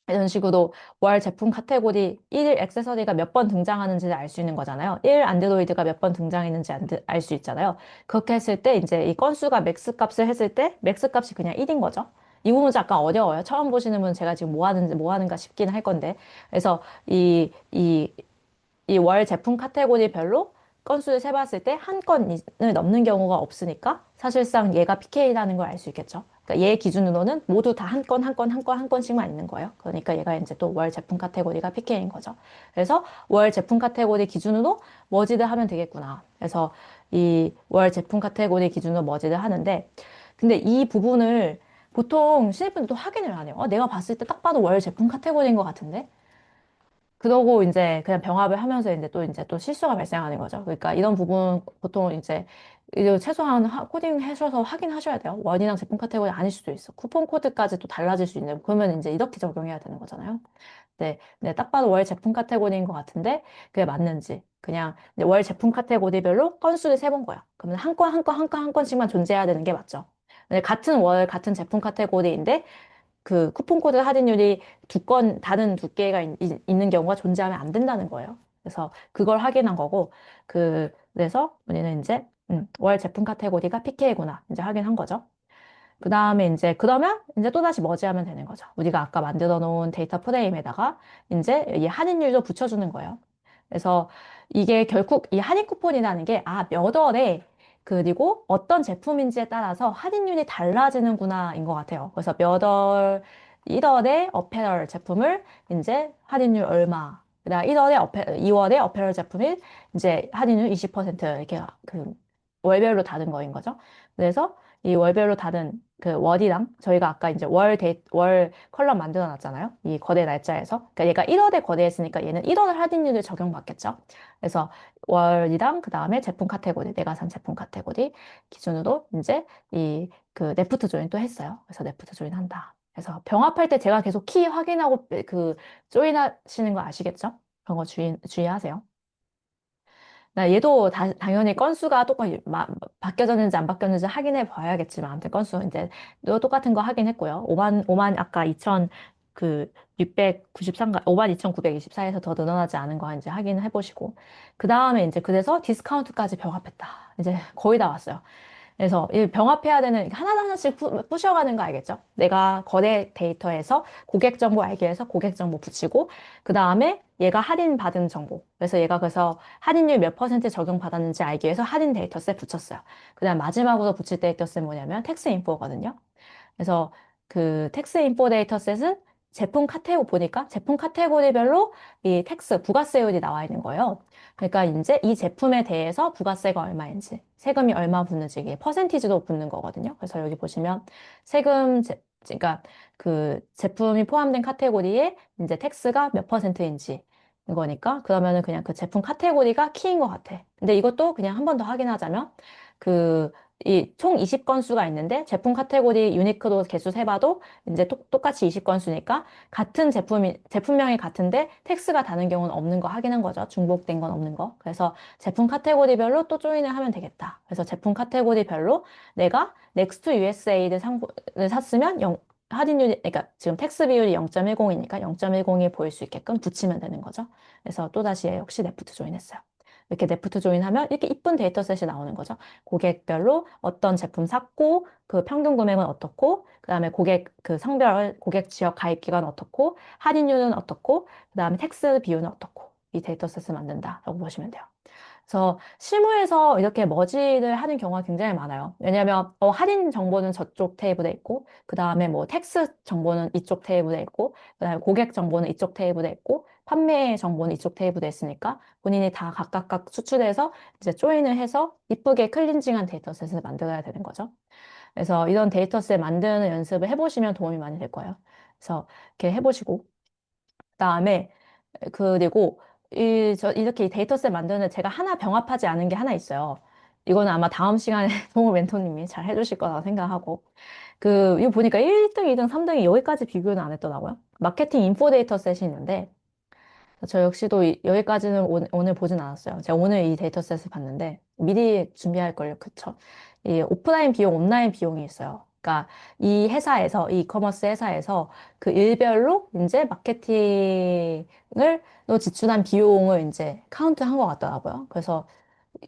이런 식으로 월 제품 카테고리 1 액세서리가 몇 번 등장하는지를 알 수 있는 거잖아요. 1 안드로이드가 몇 번 등장했는지 알 수 있잖아요. 그렇게 했을 때 이제 이 건수가 맥스 값을 했을 때 맥스 값이 그냥 1인 거죠. 이 부분 잠깐 어려워요. 처음 보시는 분은 제가 지금 뭐 하는가 싶긴 할 건데. 그래서 이 월 제품 카테고리별로 건수를 세봤을 때 한 건을 넘는 경우가 없으니까 사실상 얘가 PK라는 걸 알 수 있겠죠. 그러니까 얘 기준으로는 모두 다 한 건, 한 건, 한 건, 한 건씩만 있는 거예요. 그러니까 얘가 이제 또 월 제품 카테고리가 PK인 거죠. 그래서 월 제품 카테고리 기준으로 머지를 하면 되겠구나. 그래서 이 월 제품 카테고리 기준으로 머지를 하는데, 근데 이 부분을 보통 신입분들도 확인을 안 해요. 내가 봤을 때 딱 봐도 월 제품 카테고리인 것 같은데? 그러고 이제 그냥 병합을 하면서 이제 또 실수가 발생하는 거죠. 그러니까 이런 부분 보통 이제 최소한 코딩 하셔서 확인하셔야 돼요. 원이랑 제품 카테고리 아닐 수도 있어. 쿠폰 코드까지 또 달라질 수 있는, 그러면 이제 이렇게 적용해야 되는 거잖아요. 네, 딱 봐도 월 제품 카테고리인 것 같은데 그게 맞는지. 그냥 이제 월 제품 카테고리별로 건수를 세본 거야. 그러면 한 건, 한 건, 한 건, 한 건씩만 존재해야 되는 게 맞죠. 근데 같은 월, 같은 제품 카테고리인데 그 쿠폰 코드 할인율이 다른 두 개가 있는 경우가 존재하면 안 된다는 거예요. 그래서 그걸 확인한 거고, 그래서 우리는 이제, 월 제품 카테고리가 PK구나. 이제 확인한 거죠. 그 다음에 이제, 그러면 이제 또다시 머지하면 되는 거죠. 우리가 아까 만들어 놓은 데이터 프레임에다가 이제 이 할인율도 붙여주는 거예요. 그래서 이게 결국 이 할인 쿠폰이라는 게, 몇 월에 그리고 어떤 제품인지에 따라서 할인율이 달라지는구나인 것 같아요. 그래서 몇 월, 1월에 어페럴 제품을 이제 할인율 얼마, 그다음 2월에 어페럴 제품이 이제 할인율 20% 이렇게 월별로 다른 거인 거죠. 그래서 이 월별로 다른 그 월이랑 저희가 아까 이제 월 컬럼 만들어 놨잖아요. 이 거래 날짜에서. 그러니까 얘가 1월에 거래했으니까 얘는 1월 할인율을 적용받겠죠. 그래서 월이랑 그 다음에 제품 카테고리, 내가 산 제품 카테고리 기준으로 이제 레프트 조인 또 했어요. 그래서 레프트 조인 한다. 그래서 병합할 때 제가 계속 키 확인하고 조인 하시는 거 아시겠죠? 그런 거 주의하세요. 얘도 당연히 건수가 바뀌어졌는지 안 바뀌었는지 확인해 봐야겠지만, 아무튼 건수 이제 또 똑같은 거 확인했고요. 5만 아까 2천 그 693가 52,924에서 더 늘어나지 않은 거 이제 확인해 보시고, 그 다음에 이제 그래서 디스카운트까지 병합했다. 이제 거의 다 왔어요. 그래서 이 병합해야 되는 하나하나씩 부셔가는 거 알겠죠? 내가 거래 데이터에서 고객 정보 알기 위해서 고객 정보 붙이고, 그 다음에 얘가 할인 받은 정보. 그래서 할인율 몇 퍼센트 적용받았는지 알기 위해서 할인 데이터셋 붙였어요. 그 다음 마지막으로 붙일 데이터셋 뭐냐면 텍스 인포거든요. 그래서 그 텍스 인포 데이터셋은 보니까 제품 카테고리별로 이 부가세율이 나와 있는 거예요. 그러니까 이제 이 제품에 대해서 부가세가 얼마인지, 세금이 얼마 붙는지 이게 퍼센티지로 붙는 거거든요. 그래서 여기 보시면 그러니까 그 제품이 포함된 카테고리에 이제 텍스가 몇 퍼센트인지 이거니까 그러면은 그냥 그 제품 카테고리가 키인 것 같아. 근데 이것도 그냥 한 번 더 확인하자면 그 이 총 20건수가 있는데 제품 카테고리 유니크로 개수 세봐도 이제 똑같이 20건수니까 제품명이 같은데 텍스가 다른 경우는 없는 거 확인한 거죠. 중복된 건 없는 거. 그래서 제품 카테고리별로 또 조인을 하면 되겠다. 그래서 제품 카테고리별로 내가 넥스트 USA를 샀으면 할인율이, 그러니까 지금 텍스 비율이 0.10이니까 0.10이 보일 수 있게끔 붙이면 되는 거죠. 그래서 또다시 역시 레프트 조인했어요. 이렇게 레프트 조인하면 이렇게 이쁜 데이터셋이 나오는 거죠. 고객별로 어떤 제품 샀고, 그 평균 금액은 어떻고, 그 다음에 고객 지역 가입 기간 어떻고, 할인율은 어떻고, 그 다음에 텍스 비율은 어떻고, 이 데이터셋을 만든다라고 보시면 돼요. 그래서 실무에서 이렇게 머지를 하는 경우가 굉장히 많아요. 왜냐하면 할인 정보는 저쪽 테이블에 있고, 그 다음에 뭐 텍스 정보는 이쪽 테이블에 있고, 그 다음에 고객 정보는 이쪽 테이블에 있고, 판매 정보는 이쪽 테이블에 있으니까 본인이 다 각각 수출해서 이제 조인을 해서 이쁘게 클린징한 데이터셋을 만들어야 되는 거죠. 그래서 이런 데이터셋 만드는 연습을 해보시면 도움이 많이 될 거예요. 그래서 이렇게 해보시고, 그다음에 그리고 이렇게 데이터셋 만드는 제가 하나 병합하지 않은 게 하나 있어요. 이거는 아마 다음 시간에 동호 멘토님이 잘 해주실 거라고 생각하고. 이거 보니까 1등, 2등, 3등이 여기까지 비교는 안 했더라고요. 마케팅 인포 데이터셋이 있는데, 저 역시도 여기까지는 오늘 보진 않았어요. 제가 오늘 이 데이터셋을 봤는데, 미리 준비할 걸요. 그쵸? 이 오프라인 비용, 온라인 비용이 있어요. 그러니까 이 회사에서, 이 이커머스 회사에서 그 일별로 이제 마케팅을 또 지출한 비용을 이제 카운트한 것 같더라고요. 그래서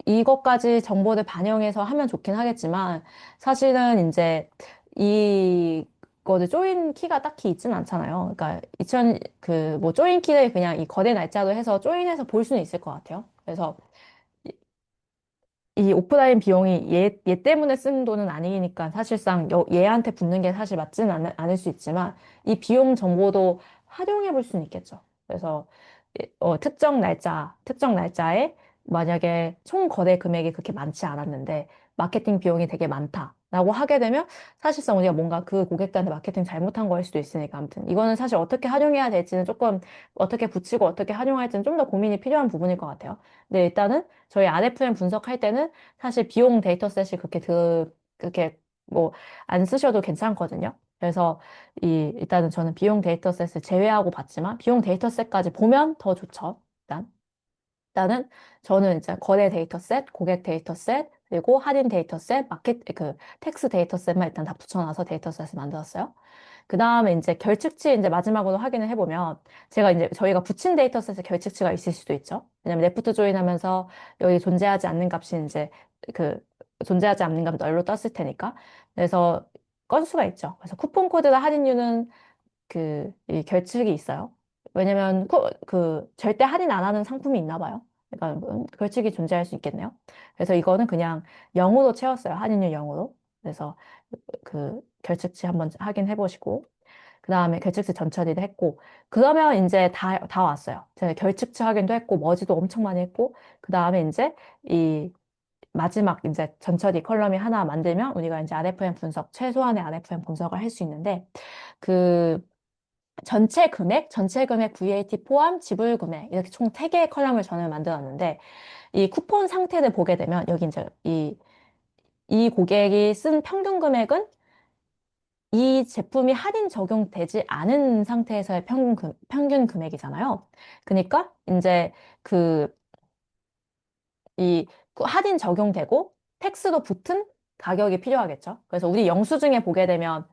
이것까지 정보를 반영해서 하면 좋긴 하겠지만 사실은 이제 이거를 조인 키가 딱히 있진 않잖아요. 그러니까 뭐 조인 키를 그냥 이 거래 날짜로 해서 조인해서 볼 수는 있을 것 같아요. 그래서 이 오프라인 비용이 얘 때문에 쓰는 돈은 아니니까 사실상 얘한테 붙는 게 사실 맞지는 않을 수 있지만 이 비용 정보도 활용해 볼 수는 있겠죠. 그래서 특정 날짜에 만약에 총 거래 금액이 그렇게 많지 않았는데 마케팅 비용이 되게 많다라고 하게 되면 사실상 우리가 뭔가 그 고객들한테 마케팅 잘못한 거일 수도 있으니까 아무튼 이거는 사실 어떻게 활용해야 될지는 조금 어떻게 붙이고 어떻게 활용할지는 좀 더 고민이 필요한 부분일 것 같아요. 근데 일단은 저희 RFM 분석할 때는 사실 비용 데이터셋이 그렇게 뭐 안 쓰셔도 괜찮거든요. 그래서 일단은 저는 비용 데이터셋을 제외하고 봤지만 비용 데이터셋까지 보면 더 좋죠. 일단은 저는 이제 거래 데이터셋, 고객 데이터셋, 그리고 할인 데이터셋, 텍스 데이터셋만 일단 다 붙여놔서 데이터셋을 만들었어요. 그 다음에 이제 결측치 이제 마지막으로 확인을 해보면 저희가 붙인 데이터셋에 결측치가 있을 수도 있죠. 왜냐면 레프트 조인 하면서 여기 존재하지 않는 값이 이제 그 존재하지 않는 값 널로 떴을 테니까. 그래서 건수가 있죠. 그래서 쿠폰 코드가 할인율은 이 결측이 있어요. 왜냐면 절대 할인 안 하는 상품이 있나 봐요. 그러니까 결측이 존재할 수 있겠네요. 그래서 이거는 그냥 0으로 채웠어요. 할인율 0으로. 그래서 결측치 한번 확인해 보시고 그 다음에 결측치 전처리를 했고 그러면 이제 다 왔어요. 제가 결측치 확인도 했고 머지도 엄청 많이 했고 그 다음에 이제 이 마지막 이제 전처리 컬럼이 하나 만들면 우리가 이제 RFM 분석, 최소한의 RFM 분석을 할 수 있는데 그 전체 금액 VAT 포함 지불 금액 이렇게 총 3개의 컬럼을 저는 만들었는데 이 쿠폰 상태를 보게 되면 여기 이제 이 고객이 쓴 평균 금액은 이 제품이 할인 적용되지 않은 상태에서의 평균 금액이잖아요. 그러니까 이제 그, 할인 적용되고 텍스도 붙은 가격이 필요하겠죠. 그래서 우리 영수증에 보게 되면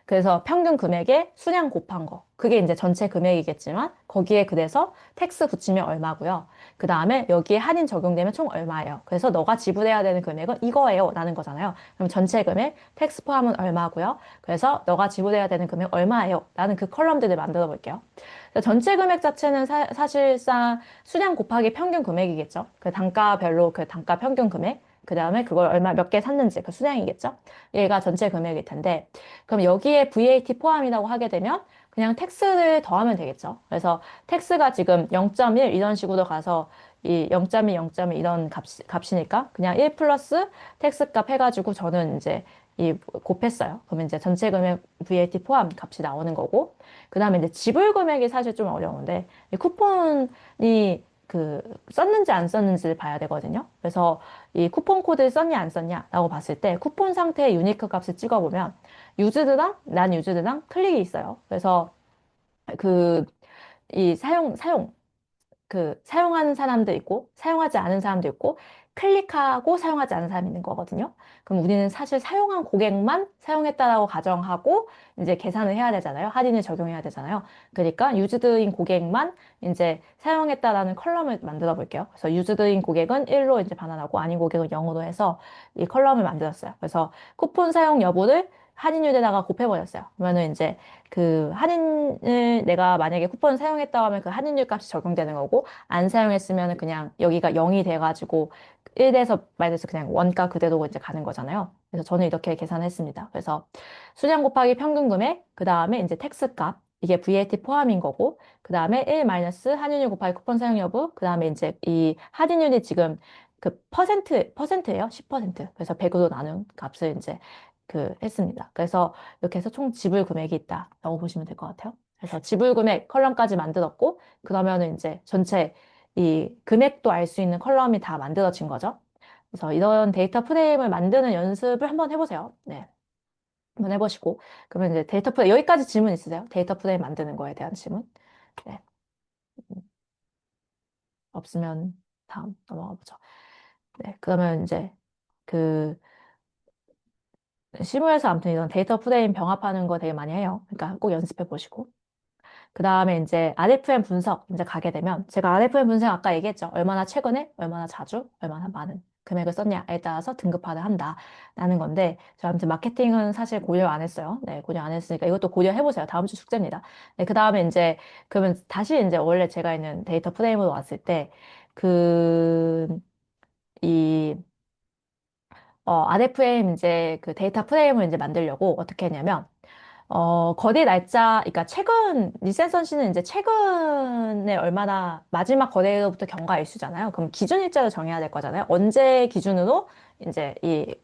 그래서 평균 금액에 수량 곱한 거. 그게 이제 전체 금액이겠지만 거기에 그래서 텍스 붙이면 얼마고요. 그 다음에 여기에 할인 적용되면 총 얼마예요. 그래서 너가 지불해야 되는 금액은 이거예요. 라는 거잖아요. 그럼 전체 금액, 텍스 포함은 얼마고요. 그래서 너가 지불해야 되는 금액 얼마예요. 라는 그 컬럼들을 만들어 볼게요. 전체 금액 자체는 사실상 수량 곱하기 평균 금액이겠죠. 그 단가별로 그 단가 평균 금액. 그 다음에 그걸 몇 개 샀는지 그 수량이겠죠. 얘가 전체 금액일 텐데. 그럼 여기에 VAT 포함이라고 하게 되면 그냥 텍스를 더하면 되겠죠. 그래서 텍스가 지금 0.1 이런 식으로 가서 이 0.1, 0.1 이런 값이니까 그냥 1 플러스 텍스 값 해가지고 저는 이제 곱했어요. 그러면 이제 전체 금액 VAT 포함 값이 나오는 거고. 그 다음에 이제 지불 금액이 사실 좀 어려운데 이 쿠폰이 썼는지 안 썼는지를 봐야 되거든요. 그래서 이 쿠폰 코드를 썼냐 안 썼냐라고 봤을 때 쿠폰 상태의 유니크 값을 찍어보면 유즈드랑 난 유즈드랑 클릭이 있어요. 그래서 그, 이 사용하는 사람도 있고, 사용하지 않은 사람도 있고, 클릭하고 사용하지 않은 사람이 있는 거거든요. 그럼 우리는 사실 사용한 고객만 사용했다라고 가정하고, 이제 계산을 해야 되잖아요. 할인을 적용해야 되잖아요. 그러니까 유즈드인 고객만 이제 사용했다라는 컬럼을 만들어 볼게요. 그래서 유즈드인 고객은 1로 이제 반환하고, 아닌 고객은 0으로 해서 이 컬럼을 만들었어요. 그래서 쿠폰 사용 여부를 할인율에다가 곱해버렸어요. 그러면은 이제 할인을 내가 만약에 쿠폰을 사용했다고 하면 그 할인율 값이 적용되는 거고, 안 사용했으면 그냥 여기가 0이 돼가지고 1에서 마이너스 그냥 원가 그대로 이제 가는 거잖아요. 그래서 저는 이렇게 계산했습니다. 그래서 수량 곱하기 평균 금액, 그 다음에 이제 텍스 값, 이게 VAT 포함인 거고, 그 다음에 1 마이너스 할인율 곱하기 쿠폰 사용 여부, 그 다음에 이제 이 할인율이 지금 퍼센트예요. 10%. 그래서 100으로 나눈 값을 이제 했습니다. 그래서 이렇게 해서 총 지불 금액이 있다라고 보시면 될 것 같아요. 그래서 지불 금액 컬럼까지 만들었고, 그러면은 이제 전체 이 금액도 알 수 있는 컬럼이 다 만들어진 거죠. 그래서 이런 데이터 프레임을 만드는 연습을 한번 해보세요. 네. 한번 해보시고. 그러면 이제 여기까지 질문 있으세요? 데이터 프레임 만드는 거에 대한 질문? 네. 없으면 다음 넘어가 보죠. 네. 그러면 이제 그 실무에서 아무튼 이런 데이터 프레임 병합하는 거 되게 많이 해요. 그러니까 꼭 연습해 보시고. 그 다음에 이제 RFM 분석 이제 가게 되면 제가 RFM 분석 아까 얘기했죠. 얼마나 최근에, 얼마나 자주, 얼마나 많은 금액을 썼냐에 따라서 등급화를 한다라는 건데 저 아무튼 마케팅은 사실 고려 안 했어요. 네, 고려 안 했으니까 이것도 고려해 보세요. 다음 주 숙제입니다. 네, 그 다음에 이제 그러면 다시 이제 원래 제가 있는 데이터 프레임으로 왔을 때 그, 이 RFM 이제 그 데이터 프레임을 이제 만들려고 어떻게 했냐면 거대 날짜, 그러니까 최근, 리센선 씨는 이제 최근에 얼마나 마지막 거래로부터 경과 일수잖아요. 그럼 기준 일자를 정해야 될 거잖아요. 언제 기준으로 이제 이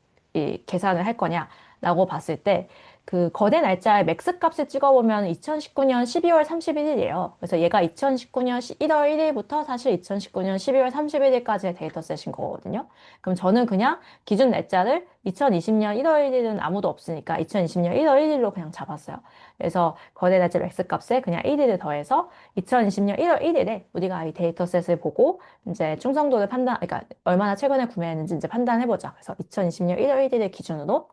계산을 할 거냐라고 봤을 때, 그 거대 날짜의 맥스 값을 찍어보면 2019년 12월 31일이에요. 그래서 얘가 2019년 1월 1일부터 사실 2019년 12월 31일까지의 데이터셋인 거거든요. 그럼 저는 그냥 기준 날짜를 2020년 1월 1일은 아무도 없으니까 2020년 1월 1일로 그냥 잡았어요. 그래서 거대 날짜 맥스 값에 그냥 1일을 더해서 2020년 1월 1일에 우리가 이 데이터셋을 보고 이제 충성도를 그러니까 얼마나 최근에 구매했는지 이제 판단해보자. 그래서 2020년 1월 1일을 기준으로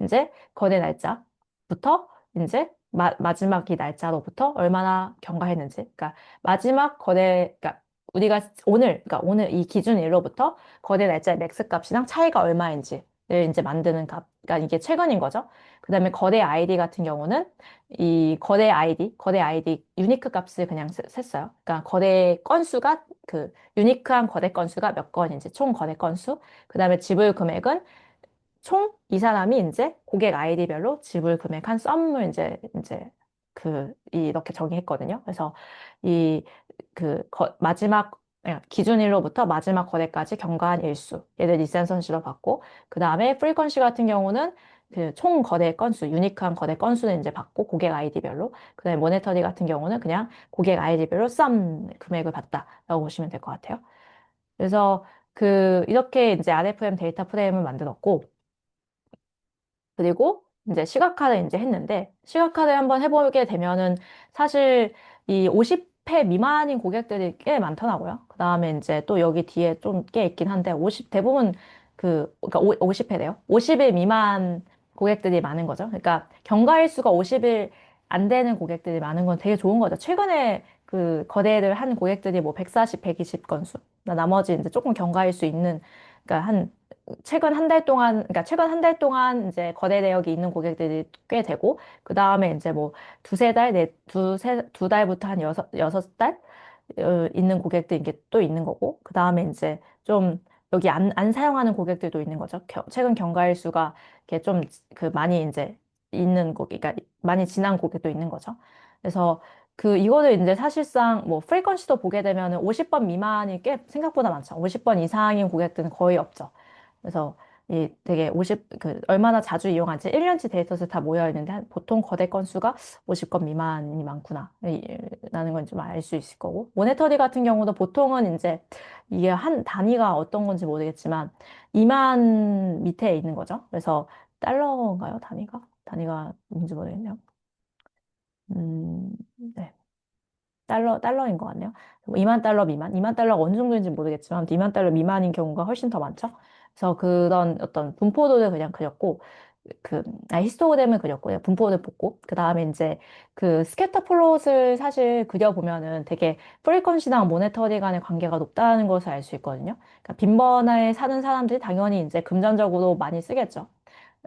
이제 거대 날짜부터 이제 마지막 이 날짜로부터 얼마나 경과했는지. 그러니까 마지막 그러니까 우리가 그러니까 오늘 이 기준일로부터 거대 날짜의 맥스 값이랑 차이가 얼마인지를 이제 만드는 값. 그러니까 이게 최근인 거죠. 그 다음에 거대 아이디 같은 경우는 이 거대 아이디 유니크 값을 그냥 셌어요. 그러니까 거대 건수가 유니크한 거대 건수가 몇 건인지 총 거대 건수. 그 다음에 지불 금액은 총 이 사람이 이제 고객 아이디별로 지불 금액 한 썸을 이렇게 정의했거든요. 그래서 이 마지막 기준일로부터 마지막 거래까지 경과한 일수 얘를 리센선시로 받고 그 다음에 프리퀀시 같은 경우는 그 총 거래 건수 유니크한 거래 건수는 이제 받고 고객 아이디별로 그 다음에 모네터리 같은 경우는 그냥 고객 아이디별로 썸 금액을 받다라고 보시면 될 것 같아요. 그래서 이렇게 이제 RFM 데이터 프레임을 만들었고 그리고 이제 시각화를 이제 했는데 시각화를 한번 해보게 되면은 사실 이 50회 미만인 고객들이 꽤 많더라고요. 그 다음에 이제 또 여기 뒤에 좀 꽤 있긴 한데 대부분 그러니까 50회래요. 50일 미만 고객들이 많은 거죠. 그러니까 경과일수가 50일 안 되는 고객들이 많은 건 되게 좋은 거죠. 최근에 거래를 한 고객들이 뭐 140, 120 건수. 나머지 이제 조금 경과일수 있는 그러니까 최근 한 달 동안 이제 거래 내역이 있는 고객들이 꽤 되고, 그 다음에 이제 뭐 두세 달, 두 달부터 한 여섯 달, 있는 고객들이 이게 또 있는 거고, 그 다음에 이제 좀 여기 안 사용하는 고객들도 있는 거죠. 최근 경과일 수가 이렇게 좀 많이 이제 그러니까 많이 지난 고객도 있는 거죠. 그래서 이거를 이제 사실상 뭐 프리퀀시도 보게 되면은 50번 미만이 꽤 생각보다 많죠. 50번 이상인 고객들은 거의 없죠. 그래서 이 되게 얼마나 자주 이용한지 1년치 데이터셋 다 모여 있는데 보통 거대 건수가 50건 미만이 많구나. 라는 건 좀 알 수 있을 거고. 모네터리 같은 경우도 보통은 이제 이게 한 단위가 어떤 건지 모르겠지만 2만 밑에 있는 거죠. 그래서 달러인가요? 단위가 뭔지 모르겠네요. 네. 달러인 것 같네요. 2만 달러 미만, 2만 달러가 어느 정도인지 모르겠지만 2만 달러 미만인 경우가 훨씬 더 많죠. 그래서 그런 어떤 분포도를 그냥 그렸고, 히스토그램을 그렸고요. 분포를 뽑고, 그 다음에 이제 스캐터 플롯을 사실 그려보면은 되게 프리퀀시랑 모네터리 간의 관계가 높다는 것을 알 수 있거든요. 그러니까 빈번에 사는 사람들이 당연히 이제 금전적으로 많이 쓰겠죠.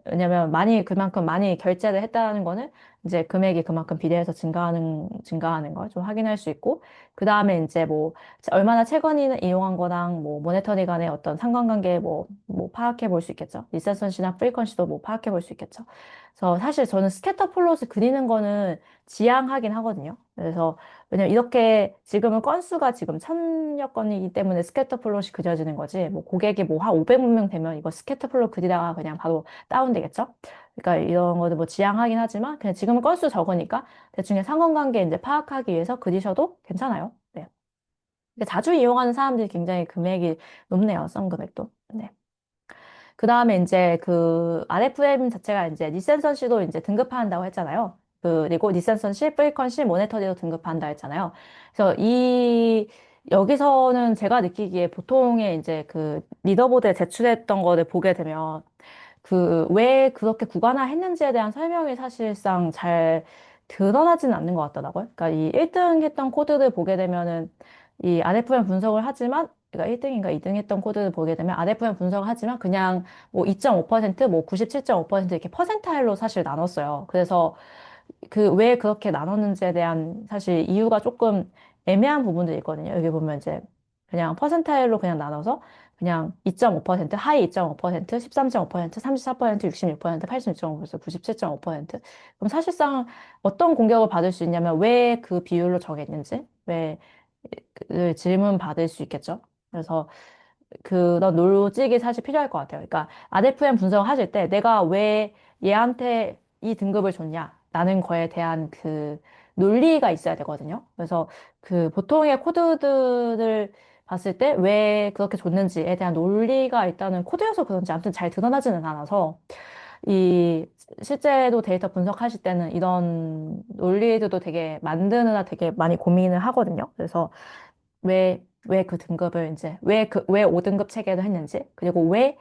왜냐면 그만큼 많이 결제를 했다는 거는 이제 금액이 그만큼 비례해서 증가하는 걸 좀 확인할 수 있고, 그 다음에 이제 뭐, 얼마나 최근에 이용한 거랑 뭐, 모네터리 간의 어떤 상관관계 파악해 볼 수 있겠죠. 리센선시나 프리퀀시도 뭐 파악해 볼 수 있겠죠. 그래서 사실 저는 스캐터 플롯을 그리는 거는 지양하긴 하거든요. 그래서 왜냐면 이렇게 지금은 건수가 지금 1000여 건이기 때문에 스캐터 플롯이 그려지는 거지. 뭐 고객이 뭐 한 500명 되면 이거 스캐터 플롯 그리다가 그냥 바로 다운되겠죠? 그러니까 이런 거를 뭐 지양하긴 하지만 그냥 지금은 건수 적으니까 대충의 상관관계 이제 파악하기 위해서 그리셔도 괜찮아요. 네. 근데 자주 이용하는 사람들이 굉장히 금액이 높네요. 썬 금액도. 네. 그 다음에 이제 RFM 자체가 이제 리센선시도 이제 등급화한다고 했잖아요. 그리고 리센선시, 프리퀀시, 모네터리도 등급화한다 했잖아요. 그래서 여기서는 제가 느끼기에 보통의 이제 리더보드에 제출했던 거를 보게 되면 왜 그렇게 구간화했는지에 대한 설명이 사실상 잘 드러나지는 않는 것 같더라고요. 그러니까 이 1등 했던 코드를 보게 되면은 이 RFM 분석을 하지만 그러니까 1등인가 2등 했던 코드를 보게 되면 RFM 분석을 하지만 그냥 뭐 2.5%, 뭐 97.5% 이렇게 퍼센타일로 사실 나눴어요. 그래서 왜 그렇게 나눴는지에 대한 사실 이유가 조금 애매한 부분들이 있거든요. 여기 보면 이제 그냥 퍼센타일로 그냥 나눠서 그냥 2.5%, 하이 2.5%, 13.5%, 34%, 66%, 86.5%, 97.5%. 그럼 사실상 어떤 공격을 받을 수 있냐면 왜 그 비율로 정했는지, 왜 그 질문 받을 수 있겠죠. 그래서 그런 로직이 사실 필요할 것 같아요. 그러니까 RFM 분석을 하실 때 내가 왜 얘한테 이 등급을 줬냐라는 거에 대한 그 논리가 있어야 되거든요. 그래서 그 보통의 코드들을 봤을 때 왜 그렇게 줬는지에 대한 논리가 일단은 코드여서 그런지 아무튼 잘 드러나지는 않아서 이 실제로 데이터 분석하실 때는 이런 논리들도 되게 만드느라 되게 많이 고민을 하거든요. 그래서 왜 그 등급을 이제, 왜 5등급 체계를 했는지, 그리고 왜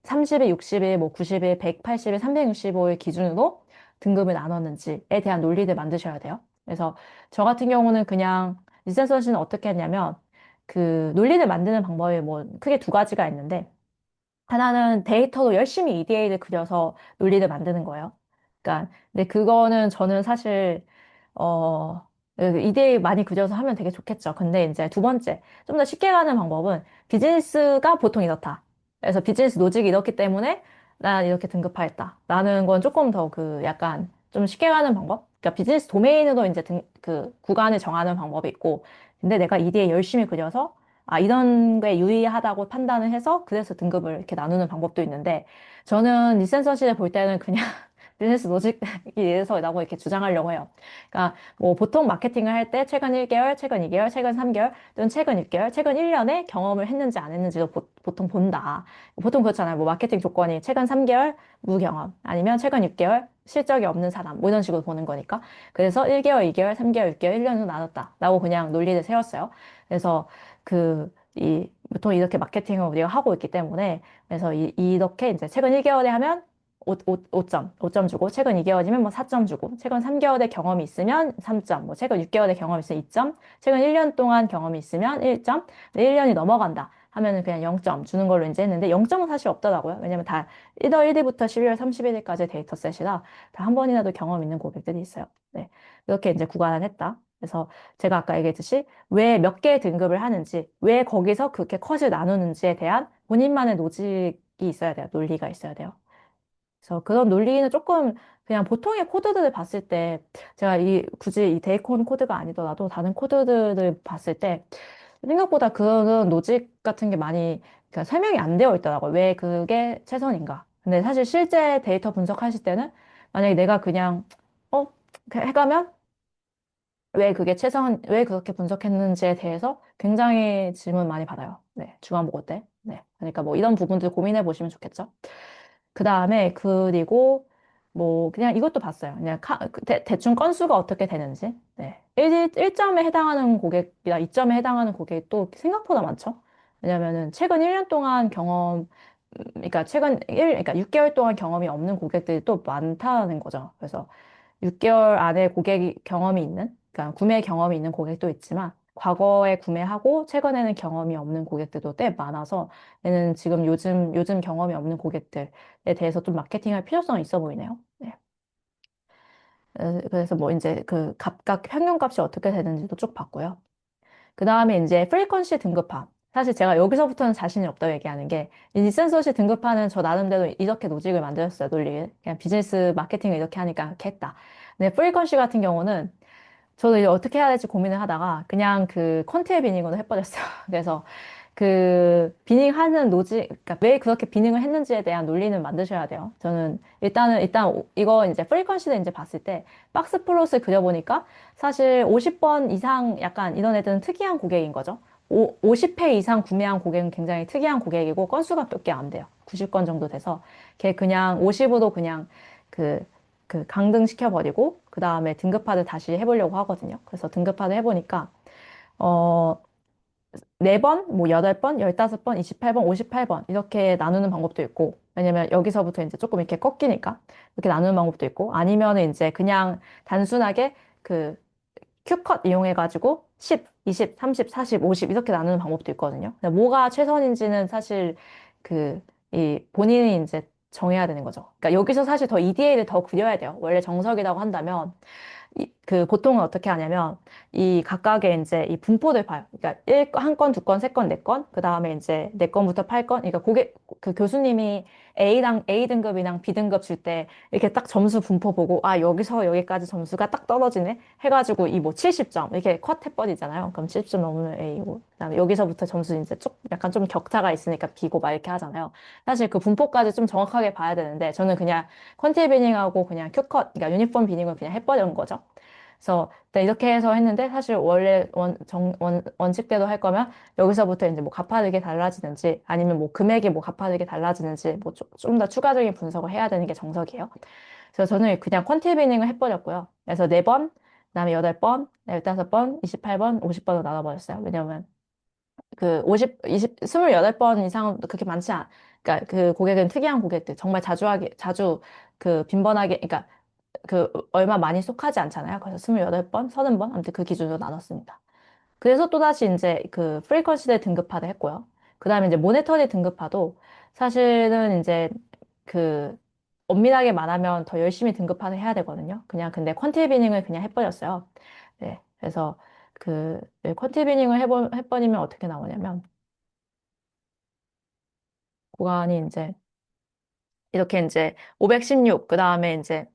30일, 60일, 뭐 90일, 180일, 365일 기준으로 등급을 나눴는지에 대한 논리를 만드셔야 돼요. 그래서 저 같은 경우는 그냥 리센서 씨는 어떻게 했냐면 그 논리를 만드는 방법이 뭐 크게 두 가지가 있는데 하나는 데이터로 열심히 EDA를 그려서 논리를 만드는 거예요. 그러니까, 근데 그거는 저는 사실, 어, EDA 많이 그려서 하면 되게 좋겠죠. 근데 이제 두 번째, 좀 더 쉽게 가는 방법은 비즈니스가 보통 이렇다. 그래서 비즈니스 로직이 이렇기 때문에 난 이렇게 등급화했다. 라는 건 조금 더 약간 좀 쉽게 가는 방법? 그러니까 비즈니스 도메인으로 이제 그 구간을 정하는 방법이 있고, 근데 내가 EDA 열심히 그려서 이런 게 유의하다고 판단을 해서 그래서 등급을 이렇게 나누는 방법도 있는데 저는 리센서시를 볼 때는 그냥 비즈니스 로직이에서라고 이렇게 주장하려고 해요. 그러니까 뭐 보통 마케팅을 할 때 최근 1개월, 최근 2개월, 최근 3개월 또는 최근 6개월, 최근 1년에 경험을 했는지 안 했는지도 보통 본다. 보통 그렇잖아요. 뭐 마케팅 조건이 최근 3개월 무경험 아니면 최근 6개월 실적이 없는 사람 뭐 이런 식으로 보는 거니까 그래서 1개월, 2개월, 3개월, 6개월, 1년으로 나눴다. 라고 그냥 논리를 세웠어요. 그래서 보통 이렇게 마케팅을 우리가 하고 있기 때문에, 그래서 이렇게 이제 최근 1개월에 하면 5점 주고, 최근 2개월이면 뭐 4점 주고, 최근 3개월의 경험이 있으면 3점, 뭐 최근 6개월의 경험이 있으면 2점, 최근 1년 동안 경험이 있으면 1점, 1년이 넘어간다 하면은 그냥 0점 주는 걸로 이제 했는데, 0점은 사실 없더라고요. 왜냐면 다 1월 1일부터 12월 31일까지 데이터셋이라 다 한 번이라도 경험 있는 고객들이 있어요. 네. 이렇게 이제 구간을 했다. 그래서 제가 아까 얘기했듯이 왜 몇 개의 등급을 하는지, 왜 거기서 그렇게 컷을 나누는지에 대한 본인만의 로직이 있어야 돼요. 논리가 있어야 돼요. 그래서 그런 논리는 조금 그냥 보통의 코드들을 봤을 때 제가 굳이 이 데이콘 코드가 아니더라도 다른 코드들을 봤을 때 생각보다 그런 로직 같은 게 많이 그러니까 설명이 안 되어 있더라고요. 왜 그게 최선인가. 근데 사실 실제 데이터 분석하실 때는 만약에 내가 그냥 해가면 왜 그렇게 분석했는지에 대해서 굉장히 질문 많이 받아요. 네, 주간 보고 때. 네. 그러니까 뭐 이런 부분들 고민해 보시면 좋겠죠. 그 다음에, 그리고 뭐 그냥 이것도 봤어요. 그냥 대충 건수가 어떻게 되는지. 네. 1점에 해당하는 고객이나 2점에 해당하는 고객이 또 생각보다 많죠. 왜냐면은 최근 1년 동안 그러니까 그러니까 6개월 동안 경험이 없는 고객들이 또 많다는 거죠. 그래서 6개월 안에 경험이 있는, 그러니까 구매 경험이 있는 고객도 있지만, 과거에 구매하고 최근에는 경험이 없는 고객들도 꽤 많아서, 얘는 지금 요즘 경험이 없는 고객들에 대해서 좀 마케팅할 필요성이 있어 보이네요. 네. 그래서 뭐 이제 그 각각 평균값이 어떻게 되는지도 쭉 봤고요. 그 다음에 이제 프리퀀시 등급화. 사실 제가 여기서부터는 자신이 없다고 얘기하는 게, 이 리센서시 등급화는 저 나름대로 이렇게 로직을 만들었어요, 논리를. 그냥 비즈니스 마케팅을 이렇게 하니까 이렇게 했다. 근데 프리퀀시 같은 경우는 저도 이제 어떻게 해야 될지 고민을 하다가 그냥 그 컨트롤 비닝으로 해버렸어요. 그래서 그 비닝하는 그러니까 왜 그렇게 비닝을 했는지에 대한 논리는 만드셔야 돼요. 저는 일단 이거 이제 프리퀀시를 이제 봤을 때 박스 플롯을 그려보니까 사실 50번 이상 약간 이런 애들은 특이한 고객인 거죠. 50회 이상 구매한 고객은 굉장히 특이한 고객이고 건수가 몇 개 안 돼요. 90건 정도 돼서 걔 그냥 50으로 그냥 그 강등시켜버리고 그 다음에 등급화를 다시 해보려고 하거든요. 그래서 등급화를 해보니까 어 4번, 뭐 8번, 15번, 28번, 58번 이렇게 나누는 방법도 있고 왜냐면 여기서부터 이제 조금 이렇게 꺾이니까 이렇게 나누는 방법도 있고 아니면은 이제 그냥 단순하게 그 큐컷 이용해가지고 10, 20, 30, 40, 50 이렇게 나누는 방법도 있거든요. 근데 뭐가 최선인지는 사실 그, 이 본인이 이제 정해야 되는 거죠. 그러니까 여기서 사실 더 EDA를 더 그려야 돼요. 원래 정석이라고 한다면 그 보통은 어떻게 하냐면 이 각각의 이제 이 분포를 봐요. 그러니까 한 건, 두 건, 세 건, 네 건, 그 다음에 이제 네 건부터 8건. 그러니까 그 교수님이 A 등급이랑 B 등급 줄 때 이렇게 딱 점수 분포 보고 아 여기서 여기까지 점수가 딱 떨어지네 해가지고 이 뭐 70점 이렇게 컷 해버리잖아요. 그럼 70점 넘으면 A고 그다음에 여기서부터 점수 이제 쭉 약간 좀 격차가 있으니까 B고 막 이렇게 하잖아요. 사실 그 분포까지 좀 정확하게 봐야 되는데 저는 그냥 퀀티 비닝하고 그냥 큐컷 그러니까 유니폼 비닝을 그냥 해버린 거죠. 그래서 네, 이렇게 해서 했는데 사실 원래 원칙대로 할 거면 여기서부터 이제 뭐 가파르게 달라지는지 아니면 뭐 금액이 뭐 가파르게 달라지는지 뭐 좀 더 추가적인 분석을 해야 되는 게 정석이에요. 그래서 저는 그냥 퀀티비닝을 해버렸고요. 그래서 4번, 그다음에 8번, 15번, 28번, 50번으로 나눠버렸어요. 왜냐면 그 28번 이상은 그렇게 많지 않, 그러니까 그 고객은 특이한 고객들, 정말 자주 그 빈번하게, 그러니까 그 얼마 많이 속하지 않잖아요. 그래서 28번, 30번, 아무튼 그 기준으로 나눴습니다. 그래서 또다시 이제 그 프리퀀시를 등급화를 했고요. 그 다음에 이제 모네터리 등급화도 사실은 이제 그 엄밀하게 말하면 더 열심히 등급화를 해야 되거든요. 그냥 근데 퀀티 비닝을 그냥 해버렸어요. 네. 그래서 그 퀀티 비닝을 해버리면 어떻게 나오냐면 구간이 이제 이렇게 이제 516, 그 다음에 이제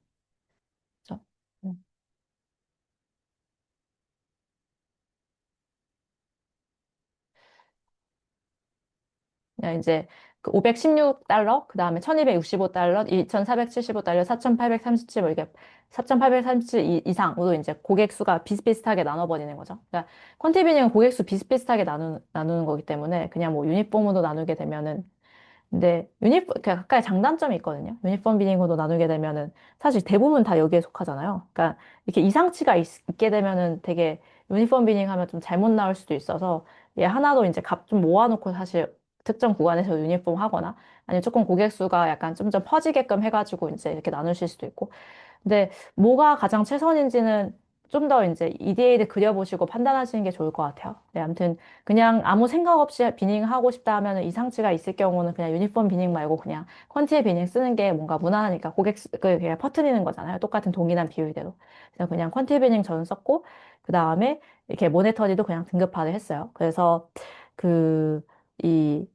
저- 음, 그냥 이제 그 516달러, 그 다음에 1265달러, 2475달러, 4837, 이게 4837 이상으로 이제 고객 수가 비슷비슷하게 나눠버리는 거죠. 그러니까 퀀티비닝은 고객 수 비슷비슷하게 나누는 거기 때문에 그냥 뭐 유니폼으로 나누게 되면은 근데 각각의 장단점이 있거든요. 유니폼 비닝으로 나누게 되면은 사실 대부분 다 여기에 속하잖아요. 그러니까 이렇게 이상치가 게 되면은 되게 유니폼 비닝 하면 좀 잘못 나올 수도 있어서 얘 하나로 이제 값 좀 모아놓고 사실 특정 구간에서 유니폼 하거나 아니면 조금 고객 수가 약간 좀 퍼지게끔 해가지고 이제 이렇게 나누실 수도 있고 근데 뭐가 가장 최선인지는 좀 더 이제 EDA를 그려보시고 판단하시는 게 좋을 것 같아요. 네, 아무튼 그냥 아무 생각 없이 비닝 하고 싶다 하면 이상치가 있을 경우는 그냥 유니폼 비닝 말고 그냥 퀀티의 비닝 쓰는 게 뭔가 무난하니까 그냥 퍼트리는 거잖아요. 똑같은 동일한 비율대로. 그래서 그냥 퀀티 비닝 저는 썼고 그 다음에 이렇게 모네터리도 그냥 등급화를 했어요. 그래서 그 이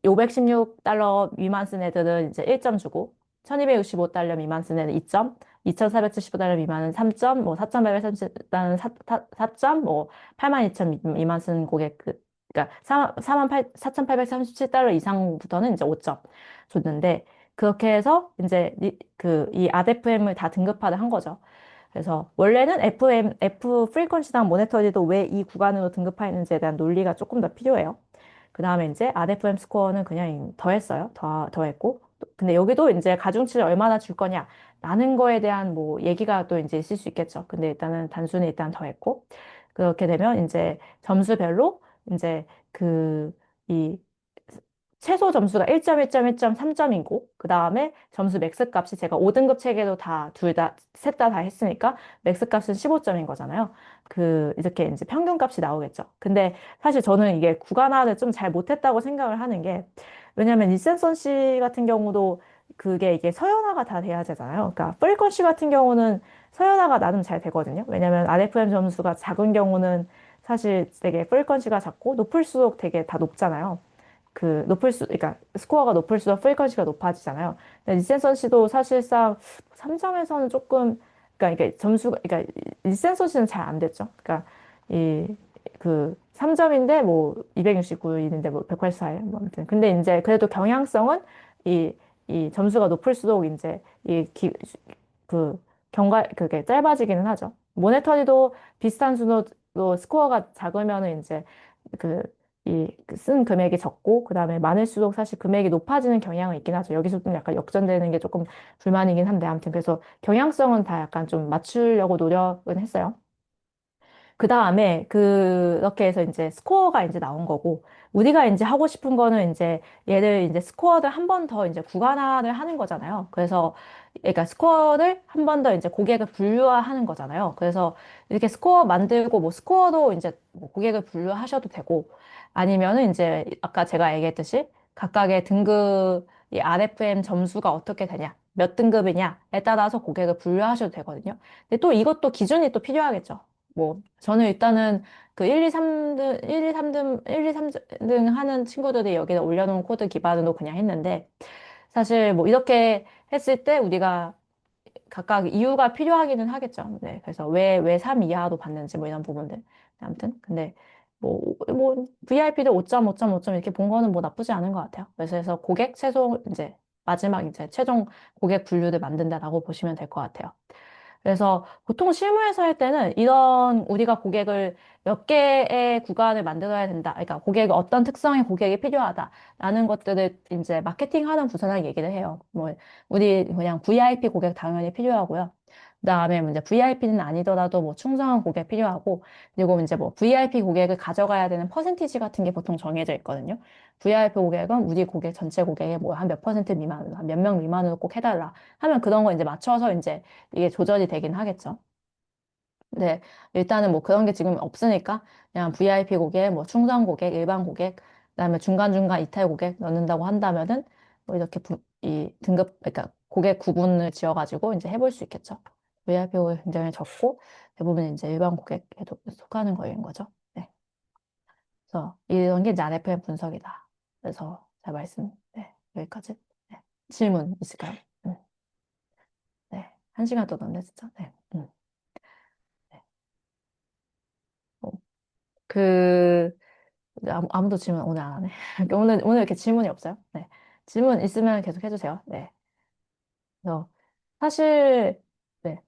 516달러 미만 쓴 애들은 이제 1점 주고 1265달러 미만 쓴 애는 2점 2,475달러 미만은 3점, 뭐 4,830달러는 4점, 뭐 82,000 미만 쓰는 고객 그러니까 4,837달러 이상부터는 이제 5점 줬는데 그렇게 해서 이제 이 RFM을 다 등급화를 한 거죠. 그래서 원래는 F 프리퀀시당 모네터리도 왜 이 구간으로 등급화했는지에 대한 논리가 조금 더 필요해요. 그 다음에 이제 RFM 스코어는 그냥 더했어요. 더했고. 근데 여기도 이제 가중치를 얼마나 줄 거냐. 라는 거에 대한 뭐 얘기가 또 이제 있을 수 있겠죠. 근데 일단은 단순히 일단 더했고. 그렇게 되면 이제 점수별로 이제 이 최소 점수가 1점, 1점, 1점, 3점이고, 그 다음에 점수 맥스 값이 제가 5등급 체계도 셋 다 했으니까, 맥스 값은 15점인 거잖아요. 이렇게 이제 평균 값이 나오겠죠. 근데 사실 저는 이게 구간화를 좀 잘 못했다고 생각을 하는 게, 왜냐면 리센선 씨 같은 경우도 그게 이게 서열화가 다 돼야 되잖아요. 그러니까 프리컨 씨 같은 경우는 서열화가 나름 잘 되거든요. 왜냐면 RFM 점수가 작은 경우는 사실 되게 프리퀀시가 작고 높을수록 되게 다 높잖아요. 그러니까 스코어가 높을수록 프리퀀시가 높아지잖아요. 근데 리센선 씨도 사실상 3점에서는 조금, 그러니까 이게 그러니까 리센선 씨는 잘 안 됐죠. 그러니까 이 3점인데 뭐 269인데 뭐 184에 뭐 아무튼. 근데 이제 그래도 경향성은 이, 이 점수가 높을수록 이제 그 그게 짧아지기는 하죠. 모네터리도 비슷한 수로 스코어가 작으면은 이제 그 쓴 금액이 적고, 그 다음에 많을수록 사실 금액이 높아지는 경향은 있긴 하죠. 여기서 좀 약간 역전되는 게 조금 불만이긴 한데, 아무튼 그래서 경향성은 다 약간 좀 맞추려고 노력은 했어요. 그 다음에 그렇게 해서 이제 스코어가 이제 나온 거고, 우리가 이제 하고 싶은 거는 이제 얘를 이제 스코어를 한 번 더 이제 구간화를 하는 거잖아요. 그래서, 그러니까 스코어를 한 번 더 이제 고객을 분류화하는 거잖아요. 그래서 이렇게 스코어 만들고, 뭐 스코어도 이제 뭐 고객을 분류하셔도 되고, 아니면은 이제 아까 제가 얘기했듯이 각각의 등급, 이 RFM 점수가 어떻게 되냐, 몇 등급이냐에 따라서 고객을 분류하셔도 되거든요. 근데 또 이것도 기준이 또 필요하겠죠. 뭐, 저는 일단은 그 1, 2, 3등, 1, 2, 3등, 1, 2, 3등 하는 친구들이 여기다 올려놓은 코드 기반으로 그냥 했는데, 사실 뭐 이렇게 했을 때 우리가 각각 이유가 필요하기는 하겠죠. 네. 그래서 왜 3 이하로 받는지 뭐 이런 부분들. 아무튼. 근데 VIP도 5점, 5점, 5점 이렇게 본 거는 뭐 나쁘지 않은 것 같아요. 그래서 고객 최종, 이제 마지막 이제 최종 고객 분류를 만든다라고 보시면 될 것 같아요. 그래서 보통 실무에서 할 때는 이런 우리가 고객을 몇 개의 구간을 만들어야 된다. 그러니까 고객 어떤 특성의 고객이 필요하다라는 것들을 이제 마케팅하는 부서랑 얘기를 해요. 뭐 우리 그냥 VIP 고객 당연히 필요하고요. 그다음에 이제 VIP는 아니더라도 뭐 충성한 고객 필요하고, 그리고 이제 뭐 VIP 고객을 가져가야 되는 퍼센티지 같은 게 보통 정해져 있거든요. VIP 고객은 우리 고객 전체 고객의 뭐 한 몇 퍼센트 미만으로, 한 몇 명 미만으로 꼭 해달라 하면 그런 거 이제 맞춰서 이제 이게 조절이 되긴 하겠죠. 네, 일단은 뭐 그런 게 지금 없으니까 그냥 VIP 고객, 뭐 충성 고객, 일반 고객, 그다음에 중간중간 이탈 고객 넣는다고 한다면은 뭐 이렇게 이 등급, 그러니까 고객 구분을 지어가지고 이제 해볼 수 있겠죠. VIP 고객 굉장히 적고 대부분 이제 일반 고객에도 속하는 거인 거죠. 네. 그래서 이런 게 이제 RFM 분석이다. 그래서 잘 네, 여기까지. 네. 질문 있을까요? 네. 한 시간 또 넘네, 진짜. 네. 네. 어, 그, 아무도 질문 오늘 안 하네. 오늘 이렇게 질문이 없어요? 네. 질문 있으면 계속 해주세요. 네. 그래서 사실, 네.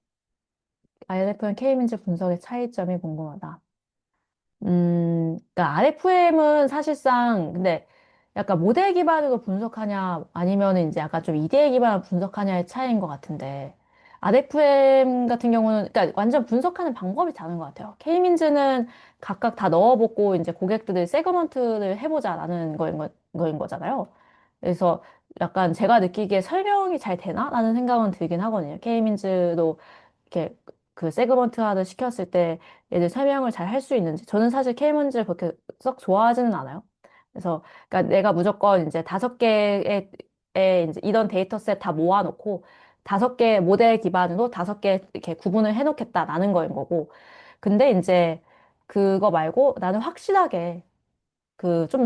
INF는 K민즈 분석의 차이점이 궁금하다. 그러니까 RFM은 사실상, 근데 약간 모델 기반으로 분석하냐, 아니면 이제 약간 좀 이데에 기반으로 분석하냐의 차이인 것 같은데, RFM 같은 경우는, 그러니까 완전 분석하는 방법이 다른 것 같아요. K민즈는 각각 다 넣어보고 이제 고객들을 세그먼트를 해보자라는 거인 거잖아요. 그래서 약간 제가 느끼기에 설명이 잘 되나? 라는 생각은 들긴 하거든요. K민즈도 이렇게 그 세그먼트화를 시켰을 때 얘들 설명을 잘 할 수 있는지. 저는 사실 K문제를 그렇게 썩 좋아하지는 않아요. 그래서, 그러니까 내가 무조건 이제 5개의 이제 이런 데이터셋 다 모아놓고 5개 모델 기반으로 5개 이렇게 구분을 해놓겠다라는 거인 거고. 근데 이제 그거 말고 나는 확실하게 그 좀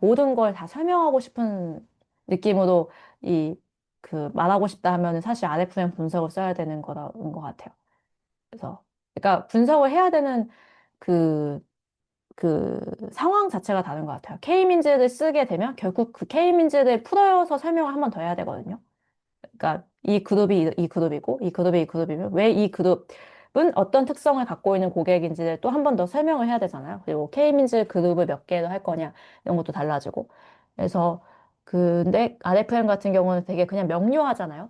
모든 걸 다 설명하고 싶은 느낌으로 말하고 싶다 하면은 사실 RFM 분석을 써야 되는 거라는 것 같아요. 그래서, 그러니까 분석을 해야 되는 그, 그 상황 자체가 다른 것 같아요. K민즈를 쓰게 되면 결국 그 K민즈를 풀어서 설명을 한 번 더 해야 되거든요. 그러니까 이 그룹이 이 그룹이고 이 그룹이 이 그룹이면 왜 이 그룹은 어떤 특성을 갖고 있는 고객인지를 또 한 번 더 설명을 해야 되잖아요. 그리고 K민즈 그룹을 몇 개로 할 거냐 이런 것도 달라지고. 그래서 근데 RFM 같은 경우는 되게 그냥 명료하잖아요.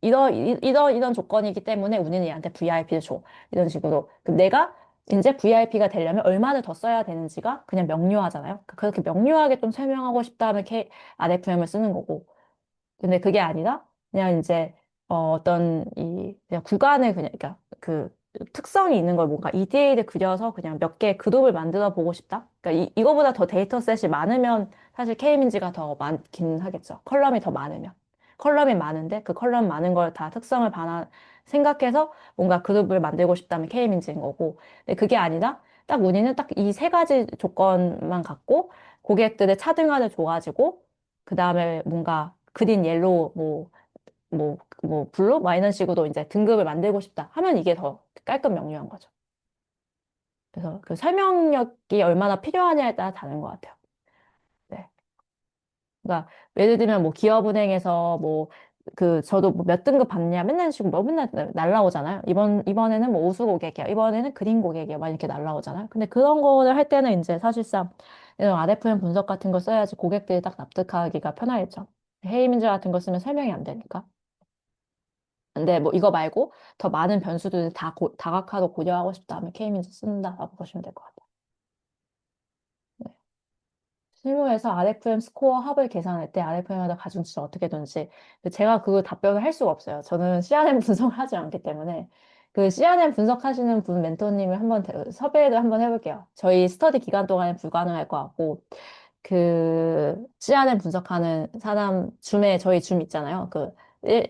이런 조건이기 때문에 우리는 얘한테 VIP를 줘. 이런 식으로. 그럼 내가 이제 VIP가 되려면 얼마를 더 써야 되는지가 그냥 명료하잖아요. 그렇게 명료하게 좀 설명하고 싶다면 RFM을 쓰는 거고. 근데 그게 아니라 그냥 이제 어떤 그냥 구간을 그냥 그러니까 그 특성이 있는 걸 뭔가 EDA를 그려서 그냥 몇 개의 그룹을 만들어 보고 싶다. 그러니까 이거보다 더 데이터셋이 많으면 사실 K민지가 더 많긴 하겠죠. 컬럼이 더 많으면. 컬럼이 많은데 그 컬럼 많은 걸 다 특성을 생각해서 뭔가 그룹을 만들고 싶다면 K민지인 거고. 근데 그게 아니라 딱 우리는 딱 이 세 가지 조건만 갖고 고객들의 차등화를 줘가지고 그 다음에 뭔가 그린, 옐로우, 블루? 막 이런 식으로 이제 등급을 만들고 싶다 하면 이게 더 깔끔 명료한 거죠. 그래서 그 설명력이 얼마나 필요하냐에 따라 다른 것 같아요. 네. 그러니까 예를 들면 뭐 기업은행에서 저도 뭐몇 등급 받냐 맨날 식으로 맨날 날라오잖아요. 이번에는 뭐 우수 고객이야. 이번에는 그린 고객이야. 막 이렇게 날라오잖아요. 근데 그런 거를 할 때는 이제 사실상 이런 RFM 분석 같은 거 써야지 고객들이 딱 납득하기가 편하겠죠. 헤이민즈 같은 거 쓰면 설명이 안 되니까. 근데 뭐 이거 말고 더 많은 변수들을 다각화로 고려하고 싶다 하면 K-means 쓴다라고 보시면 될 것 같아요. 네. 실무에서 RFM 스코어 합을 계산할 때 RFM마다 가중치를 어떻게 두는지 제가 그 답변을 할 수가 없어요. 저는 CRM 분석을 하지 않기 때문에 그 CRM 분석하시는 분 멘토님을 한번 섭외를 한번 해볼게요. 저희 스터디 기간 동안에 불가능할 것 같고 그 CRM 분석하는 사람 줌에 저희 줌 있잖아요.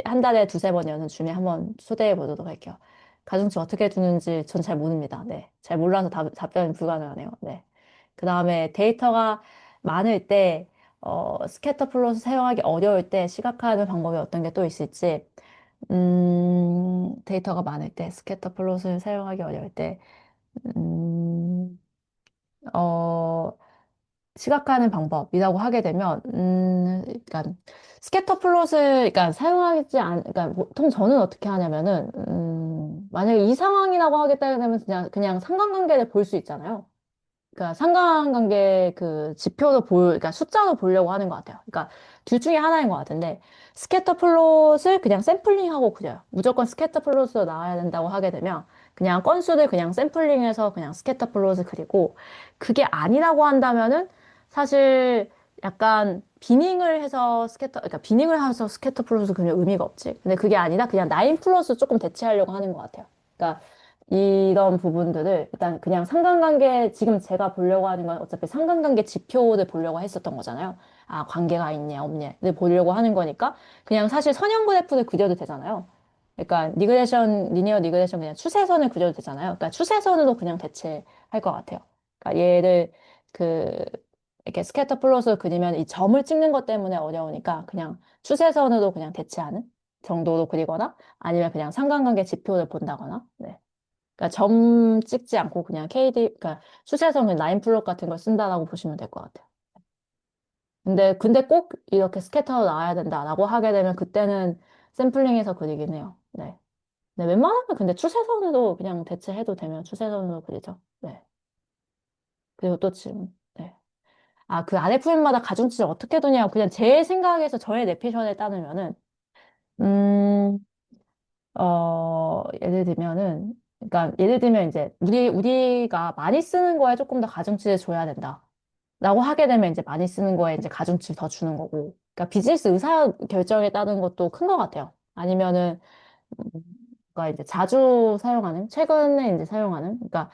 한 달에 두세 번 여는 줌에 한번 초대해 보도록 할게요. 가중치 어떻게 두는지 전 잘 모릅니다. 네. 잘 몰라서 답변이 불가능하네요. 네. 그 다음에 데이터가 많을 때, 스캐터 플롯을 사용하기 어려울 때 시각화하는 방법이 어떤 게 또 있을지, 데이터가 많을 때, 스캐터 플롯을 사용하기 어려울 때, 음, 어, 시각화하는 방법이라고 하게 되면, 그러니까 스캐터 플롯을, 그러니까 사용하지 그러니까 보통 저는 어떻게 하냐면은, 만약에 이 상황이라고 하겠다 되면 그냥 상관관계를 볼 수 있잖아요. 그러니까 상관관계 그 지표도 그러니까 숫자도 보려고 하는 것 같아요. 그러니까 둘 중에 하나인 것 같은데, 스캐터 플롯을 그냥 샘플링하고 그려요. 무조건 스캐터 플롯으로 나와야 된다고 하게 되면, 그냥 건수를 그냥 샘플링해서 그냥 스캐터 플롯을 그리고, 그게 아니라고 한다면은, 사실 약간 그러니까 비닝을 해서 스캐터 플롯을 그리면 의미가 없지. 근데 그게 아니라 그냥 나인 플롯을 조금 대체하려고 하는 것 같아요. 그러니까 이런 부분들을 일단 그냥 상관관계, 지금 제가 보려고 하는 건 어차피 상관관계 지표를 보려고 했었던 거잖아요. 아, 관계가 있냐, 없냐를 보려고 하는 거니까 그냥 사실 선형 그래프를 그려도 되잖아요. 그러니까 리니어 리그레션 그냥 추세선을 그려도 되잖아요. 그러니까 추세선으로 그냥 대체할 것 같아요. 그러니까 얘를 그 이렇게 스캐터 플롯을 그리면 이 점을 찍는 것 때문에 어려우니까 그냥 추세선으로 그냥 대체하는 정도로 그리거나 아니면 그냥 상관관계 지표를 본다거나 네. 그러니까 점 찍지 않고 그냥 그러니까 수세성의 라인 플롯 같은 걸 쓴다라고 보시면 될 것 같아요. 근데 꼭 이렇게 스캐터로 나와야 된다라고 하게 되면 그때는 샘플링해서 그리긴 해요. 네. 네, 웬만하면 근데 추세선으로 그냥 대체해도 되면 추세선으로 그리죠. 네. 그리고 또 지금, 네. 아, 그 RFM마다 가중치를 어떻게 두냐. 그냥 제 생각에서 저의 내피셜에 따르면은, 음, 그러니까 예를 들면 이제 우리가 많이 쓰는 거에 조금 더 가중치를 줘야 된다. 라고 하게 되면 이제 많이 쓰는 거에 이제 가중치를 더 주는 거고. 그러니까 비즈니스 의사 결정에 따른 것도 큰 것 같아요. 아니면은, 음, 그러니까 이제 자주 사용하는, 최근에 이제 사용하는, 그러니까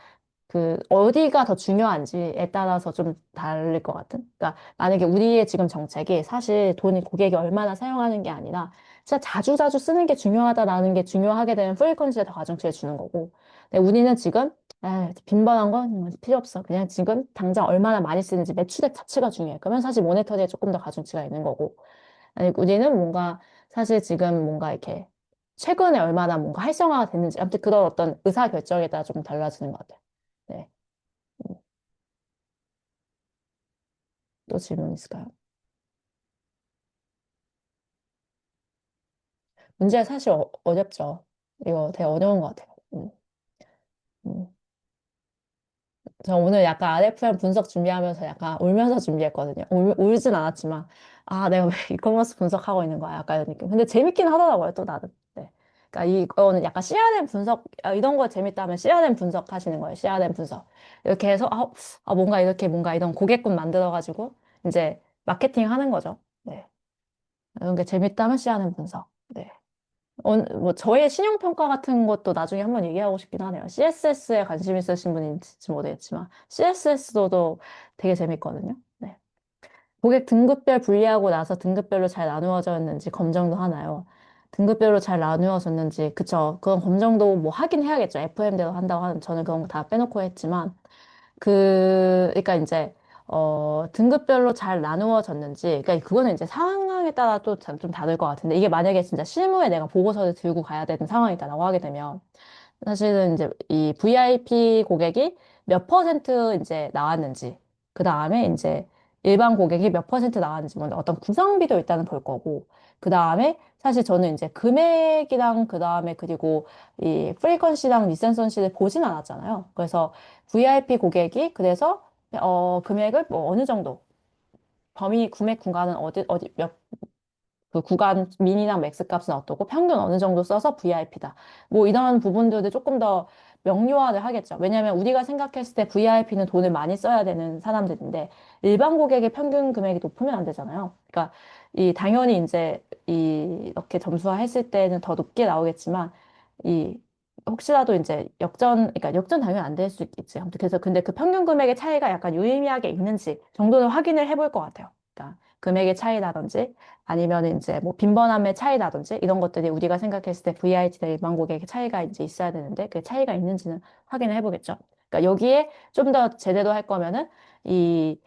그 어디가 더 중요한지에 따라서 좀 다를 것 같은. 그러니까 만약에 우리의 지금 정책이 사실 고객이 얼마나 사용하는 게 아니라 진짜 자주자주 쓰는 게 중요하다라는 게 중요하게 되면 프리퀀시에 더 가중치를 주는 거고. 근데 우리는 지금 빈번한 건 필요 없어. 그냥 지금 당장 얼마나 많이 쓰는지 매출액 자체가 중요해. 그러면 사실 모네터리에 조금 더 가중치가 있는 거고. 아니 우리는 뭔가 사실 지금 뭔가 이렇게 최근에 얼마나 뭔가 활성화가 됐는지 아무튼 그런 어떤 의사 결정에 따라 조금 달라지는 것 같아요. 네. 음, 또 질문 있을까요? 문제 사실 어렵죠. 이거 되게 어려운 것 같아요. 음. 저 오늘 약간 RFM 분석 준비하면서 약간 울면서 준비했거든요. 울진 않았지만, 아, 내가 왜 이커머스 분석하고 있는 거야? 약간 이런 느낌. 근데 재밌긴 하더라고요, 또 나름. 네. 그러니까 이거는 약간 CRM 분석, 이런 거 재밌다면 CRM 분석 하시는 거예요. CRM 분석. 이렇게 해서, 뭔가 이렇게 뭔가 이런 고객군 만들어가지고, 이제 마케팅 하는 거죠. 네. 이런 게 재밌다면 CRM 분석. 네. 뭐, 저의 신용평가 같은 것도 나중에 한번 얘기하고 싶긴 하네요. CSS에 관심 있으신 분인지 모르겠지만, CSS도 되게 재밌거든요. 네. 고객 등급별 분리하고 나서 등급별로 잘 나누어져 있는지 검정도 하나요? 등급별로 잘 나누어졌는지, 그쵸. 그건 검정도 뭐 하긴 해야겠죠. FM대로 한다고 하는, 저는 그런 거 다 빼놓고 했지만, 그러니까 이제, 등급별로 잘 나누어졌는지, 그러니까 그거는 이제 상황에 따라 또 좀 다를 것 같은데, 이게 만약에 진짜 실무에 내가 보고서를 들고 가야 되는 상황이다라고 하게 되면, 사실은 이제 이 VIP 고객이 몇 퍼센트 이제 나왔는지, 그 다음에 이제 일반 고객이 몇 퍼센트 나왔는지, 먼저 어떤 구성비도 일단은 볼 거고, 그 다음에 사실 저는 이제 금액이랑 그 다음에 그리고 이 프리퀀시랑 리센선시를 보진 않았잖아요. 그래서 VIP 고객이 그래서 금액을 뭐 어느 정도 구매 구간은 그 구간 미니랑 맥스 값은 어떻고 평균 어느 정도 써서 VIP다. 뭐 이런 부분들을 조금 더 명료화를 하겠죠. 왜냐하면 우리가 생각했을 때 VIP는 돈을 많이 써야 되는 사람들인데 일반 고객의 평균 금액이 높으면 안 되잖아요. 그러니까 이 당연히 이제 이렇게 점수화 했을 때는 더 높게 나오겠지만 이 혹시라도 이제 그러니까 역전 당연히 안 될 수 있겠지. 아무튼 그래서 근데 그 평균 금액의 차이가 약간 유의미하게 있는지 정도는 확인을 해볼 것 같아요. 그러니까 금액의 차이라든지 아니면 이제 뭐 빈번함의 차이라든지 이런 것들이 우리가 생각했을 때 VIT나 일반 고객의 차이가 이제 있어야 되는데 그 차이가 있는지는 확인을 해보겠죠. 그러니까 여기에 좀 더 제대로 할 거면은 이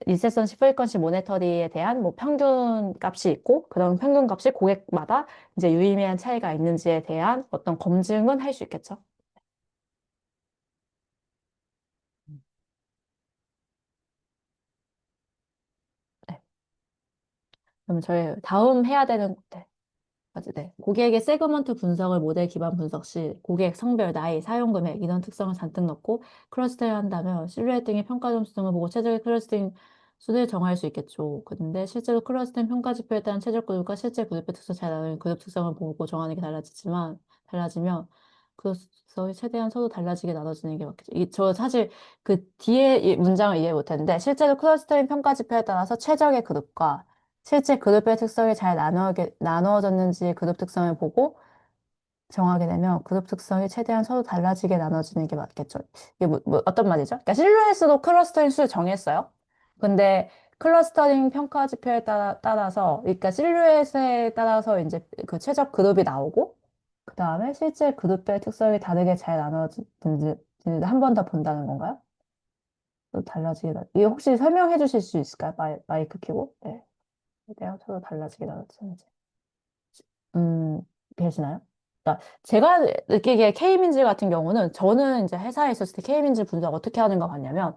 리세선시 프리퀀시 모네터리에 대한 뭐 평균 값이 있고 그런 평균 값이 고객마다 이제 유의미한 차이가 있는지에 대한 어떤 검증은 할 수 있겠죠. 네. 그럼 저희 다음 해야 되는 네. 맞아, 네. 고객의 세그먼트 분석을 모델 기반 분석 시 고객 성별, 나이, 사용 금액 이런 특성을 잔뜩 넣고 클러스터링 한다면 실루엣 등의 평가 점수 등을 보고 최적의 클러스팅 수를 정할 수 있겠죠. 근데 실제로 클러스팅 평가 지표에 따른 최적 그룹과 실제 그룹의 특성 잘 나누는 그룹 특성을 보고 정하는 게 달라지면 그 특성이 최대한 서로 달라지게 나눠지는 게 맞겠죠. 저 사실 그 뒤에 이 문장을 이해 못했는데 실제로 클러스터링 평가 지표에 따라서 최적의 그룹과 실제 그룹의 특성이 잘 나누어졌는지 그룹 특성을 보고 정하게 되면 그룹 특성이 최대한 서로 달라지게 나눠지는 게 맞겠죠. 이게 어떤 말이죠? 그러니까 실루엣으로 클러스터링 수를 정했어요. 근데 클러스터링 평가 지표에 따라서, 그러니까 실루엣에 따라서 이제 그 최적 그룹이 나오고, 그 다음에 실제 그룹별 특성이 다르게 잘 나눠지는지 한 번 더 본다는 건가요? 또 이게 혹시 설명해 주실 수 있을까요? 마이크 켜고? 네. 최대한 서로 달라지게 나눠지는지. 음, 계시나요? 그러니까 제가 느끼기에 K민즈 같은 경우는 저는 이제 회사에 있었을 때 K민즈 분석 어떻게 하는가 봤냐면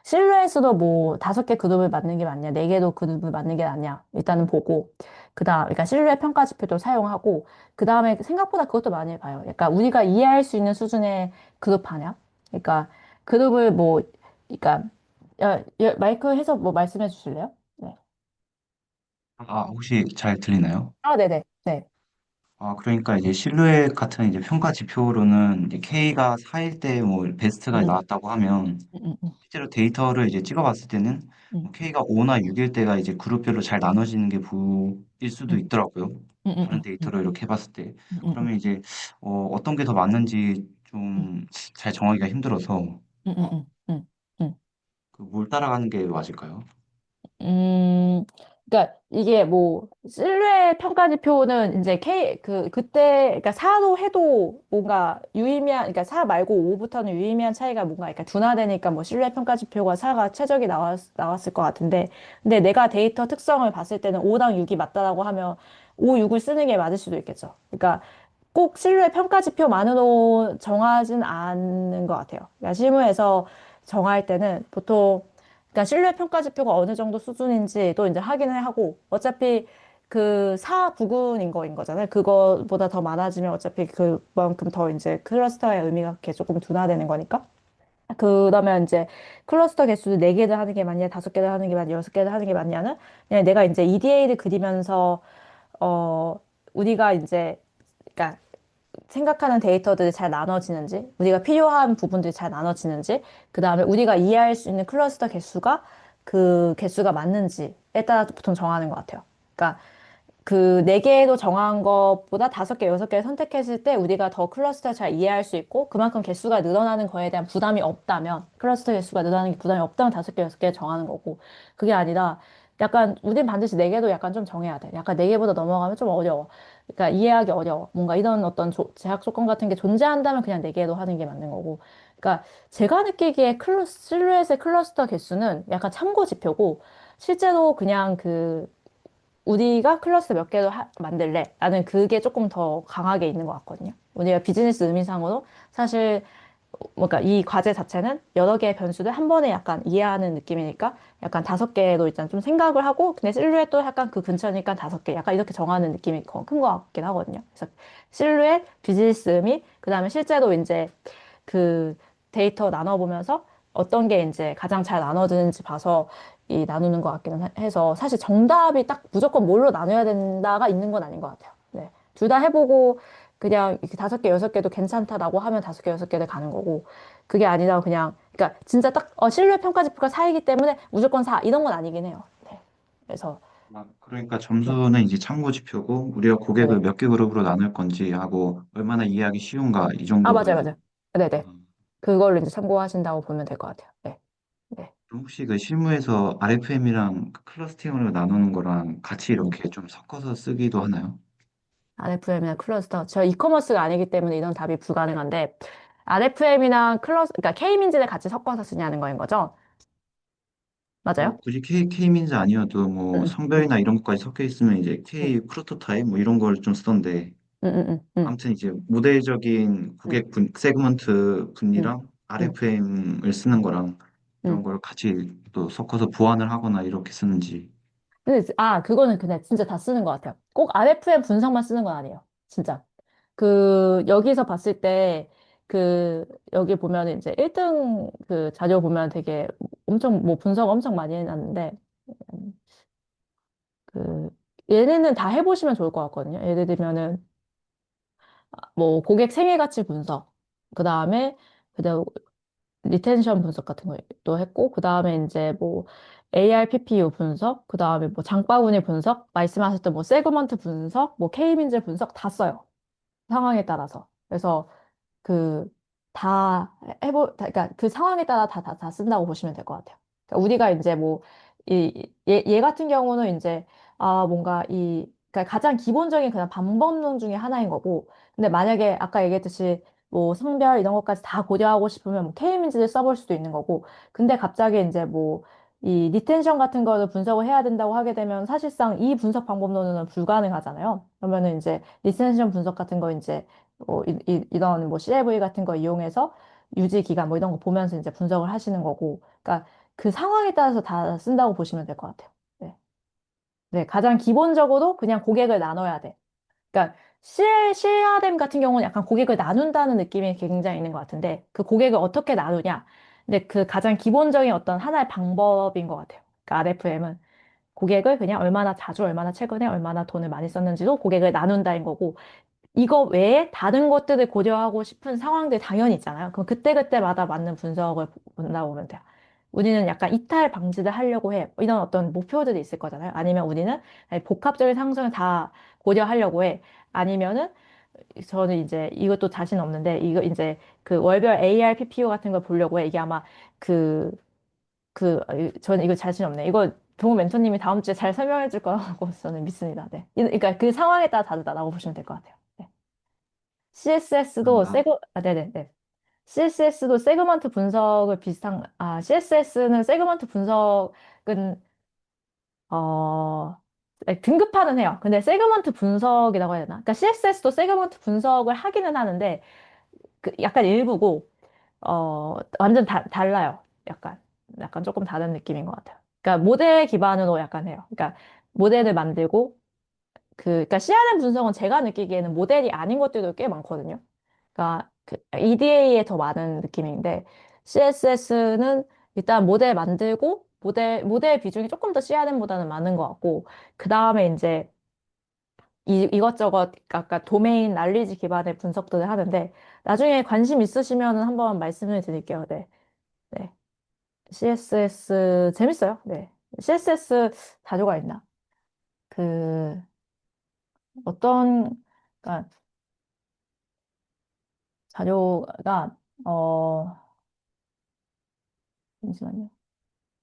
실루엣으로 뭐 5개 그룹을 맞는 게 맞냐, 4개도 그룹을 맞는 게 낫냐 일단은 보고 그다음 그러니까 실루엣 평가 지표도 사용하고 그다음에 생각보다 그것도 많이 봐요. 그러니까 우리가 이해할 수 있는 수준의 그룹 하냐? 그러니까 그룹을 뭐 그러니까 마이크 해서 뭐 말씀해 주실래요? 네. 혹시 잘 들리나요? 아, 네네. 네. 그러니까 이제 실루엣 같은 이제 평가 지표로는 이제 K가 4일 때 뭐 베스트가 음, 나왔다고 하면 음, 음, 실제로 데이터를 이제 찍어봤을 때는 음, 뭐 K가 5나 6일 때가 이제 그룹별로 잘 나눠지는 게 보일 수도 음, 있더라고요. 음, 음, 다른 음, 음, 데이터를 이렇게 해봤을 때. 음, 음, 그러면 이제 어떤 게 더 맞는지 음, 좀 잘 정하기가 힘들어서 음, 음, 음, 음. 그 뭘 따라가는 게 맞을까요? 그러니까 이게 뭐 실루엣 평가 지표는 이제 그때 그러니까 4로 해도 뭔가 유의미한 그러니까 4 말고 5부터는 유의미한 차이가 뭔가 그러니까 둔화되니까 뭐 실루엣 평가 지표가 4가 최적이 나왔을 것 같은데 근데 내가 데이터 특성을 봤을 때는 5랑 6이 맞다라고 하면 5, 6을 쓰는 게 맞을 수도 있겠죠. 그러니까 꼭 실루엣 평가 지표만으로 정하진 않는 것 같아요. 그러니까 실무에서 정할 때는 보통 그러니까 신뢰 평가 지표가 어느 정도 수준인지도 이제 확인을 하고 어차피 그 사 부근인 거인 거잖아요. 그거보다 더 많아지면 어차피 그만큼 더 이제 클러스터의 의미가 이렇게 조금 둔화되는 거니까. 그러면 이제 클러스터 개수를 4개를 하는 게 맞냐, 5개를 하는 게 맞냐, 6개를 하는 게 맞냐는 그냥 내가 이제 EDA를 그리면서 어 우리가 이제 그러니까 생각하는 데이터들이 잘 나눠지는지, 우리가 필요한 부분들이 잘 나눠지는지, 그 다음에 우리가 이해할 수 있는 클러스터 개수가 그 개수가 맞는지에 따라 보통 정하는 것 같아요. 그러니까 그 네 개로 정한 것보다 5개, 6개를 선택했을 때 우리가 더 클러스터 잘 이해할 수 있고 그만큼 개수가 늘어나는 거에 대한 부담이 없다면 클러스터 개수가 늘어나는 게 부담이 없다면 5개, 6개 정하는 거고 그게 아니라 약간 우린 반드시 4개도 약간 좀 정해야 돼. 약간 4개보다 넘어가면 좀 어려워. 그러니까 이해하기 어려워. 뭔가 이런 어떤 제약 조건 같은 게 존재한다면 그냥 4개도 하는 게 맞는 거고. 그러니까 제가 느끼기에 실루엣의 클러스터 개수는 약간 참고 지표고 실제로 그냥 우리가 클러스터 몇 개로 만들래? 라는 그게 조금 더 강하게 있는 것 같거든요. 우리가 비즈니스 의미상으로 사실 뭔가 이 과제 자체는 여러 개의 변수를 한 번에 약간 이해하는 느낌이니까 약간 5개로 일단 좀 생각을 하고 근데 실루엣도 약간 그 근처니까 5개 약간 이렇게 정하는 느낌이 큰 것 같긴 하거든요. 그래서 실루엣, 비즈니스 의미, 그다음에 실제로 이제 그 데이터 나눠보면서 어떤 게 이제 가장 잘 나눠지는지 봐서 나누는 것 같기는 해서 사실 정답이 딱 무조건 뭘로 나눠야 된다가 있는 건 아닌 것 같아요. 네. 둘 다 해보고 그냥 이렇게 다섯 개, 여섯 개도 괜찮다라고 하면 다섯 개, 여섯 개를 가는 거고 그게 아니라 그냥 그러니까 진짜 딱 실루엣 평가 지표가 4이기 때문에 무조건 4 이런 건 아니긴 해요. 네. 그래서 아, 그러니까 네. 점수는 이제 참고 지표고 우리가 고객을 네네. 몇 개 그룹으로 나눌 건지 하고 얼마나 이해하기 쉬운가 이 아, 맞아요, 정도로. 맞아요. 네네. 아, 그걸로 이제 참고하신다고 보면 될 것 같아요. 네. 네. 그럼 혹시 그 실무에서 RFM이랑 클러스팅으로 나누는 거랑 같이 음. 이렇게 좀 섞어서 쓰기도 하나요? RFM이나 클러스터. 저 이커머스가 아니기 때문에 이런 답이 불가능한데, RFM이나 그러니까 K민즈를 같이 섞어서 쓰냐는 거인 거죠? 뭐 맞아요? 굳이 K민즈 아니어도 뭐 응, 응, 성별이나 이런 것까지 섞여 있으면 이제 응, K 프로토타입 뭐 이런 걸 좀 쓰던데 응, 응, 응, 응, 아무튼 이제 모델적인 응, 고객 분, 세그먼트 응, 분이랑 응, RFM을 쓰는 거랑 이런 응. 걸 같이 또 섞어서 보완을 하거나 이렇게 쓰는지. 근데, 그거는 그냥 진짜 다 쓰는 것 같아요. 꼭 RFM 분석만 쓰는 건 아니에요. 진짜. 여기서 봤을 때, 여기 보면 이제 1등 자료 보면 되게 엄청, 뭐 분석 엄청 많이 해놨는데, 그, 얘네는 다 해보시면 좋을 것 같거든요. 예를 들면은, 뭐, 고객 생애 가치 분석, 그 다음에, 그다음 리텐션 분석 같은 것도 했고, 그 다음에 이제 뭐, ARPPU 분석, 그 다음에 뭐, 장바구니 분석, 말씀하셨던 뭐, 세그먼트 분석, 뭐, K민즈 분석 다 써요. 상황에 따라서. 그래서 그, 그러니까 그 상황에 따라 다 쓴다고 보시면 될 것 같아요. 그러니까 우리가 이제 뭐, 얘 같은 경우는 이제, 뭔가 그러니까 가장 기본적인 그냥 방법론 중에 하나인 거고, 근데 만약에 아까 얘기했듯이 뭐 성별 이런 것까지 다 고려하고 싶으면 뭐 K민지를 써볼 수도 있는 거고, 근데 갑자기 이제 뭐, 이 리텐션 같은 거를 분석을 해야 된다고 하게 되면 사실상 이 분석 방법론은 불가능하잖아요. 그러면은 이제 리텐션 분석 같은 거 이제 이런 뭐 CLV 같은 거 이용해서 유지 기간 뭐 이런 거 보면서 이제 분석을 하시는 거고, 그러니까 그 상황에 따라서 다 쓴다고 보시면 될 것 같아요. 네. 네, 가장 기본적으로 그냥 고객을 나눠야 돼. 그러니까 CRM 같은 경우는 약간 고객을 나눈다는 느낌이 굉장히 있는 것 같은데, 그 고객을 어떻게 나누냐? 근데 그 가장 기본적인 어떤 하나의 방법인 것 같아요. 그러니까 RFM은 고객을 그냥 얼마나 자주, 얼마나 최근에, 얼마나 돈을 많이 썼는지도 고객을 나눈다인 거고, 이거 외에 다른 것들을 고려하고 싶은 상황들 당연히 있잖아요. 그럼 그때그때마다 맞는 분석을 본다고 보면 돼요. 우리는 약간 이탈 방지를 하려고 해. 이런 어떤 목표들이 있을 거잖아요. 아니면 우리는 아니, 복합적인 상승을 다 고려하려고 해. 아니면은 저는 이제 이것도 자신 없는데 이거 이제 그 월별 ARPPU 같은 걸 보려고 해. 이게 아마 그, 저는 이거 자신 없네. 이거 동호 멘토님이 다음 주에 잘 설명해 줄 거라고 저는 믿습니다. 네. 그러니까 그 상황에 따라 다르다라고 보시면 될 것 같아요. 네. 아, 네네네. CSS도 세그먼트 분석을 CSS는 세그먼트 분석은, 등급화는 해요. 근데 세그먼트 분석이라고 해야 되나? 그러니까 CSS도 세그먼트 분석을 하기는 하는데, 약간 일부고, 완전 달라요. 약간 조금 다른 느낌인 것 같아요. 그러니까 모델 기반으로 약간 해요. 그러니까 모델을 만들고, 그러니까 CRM 분석은 제가 느끼기에는 모델이 아닌 것들도 꽤 많거든요. 그러니까 EDA에 더 많은 느낌인데 CSS는 일단 모델 만들고 모델 비중이 조금 더 CRM보다는 많은 것 같고 그 다음에 이제 이것저것 아까 도메인 날리지 기반의 분석들을 하는데 나중에 관심 있으시면 한번 말씀을 드릴게요. 네. 네. CSS 재밌어요. 네. CSS 자료가 있나? 그 그러니까 자료가 잠시만요.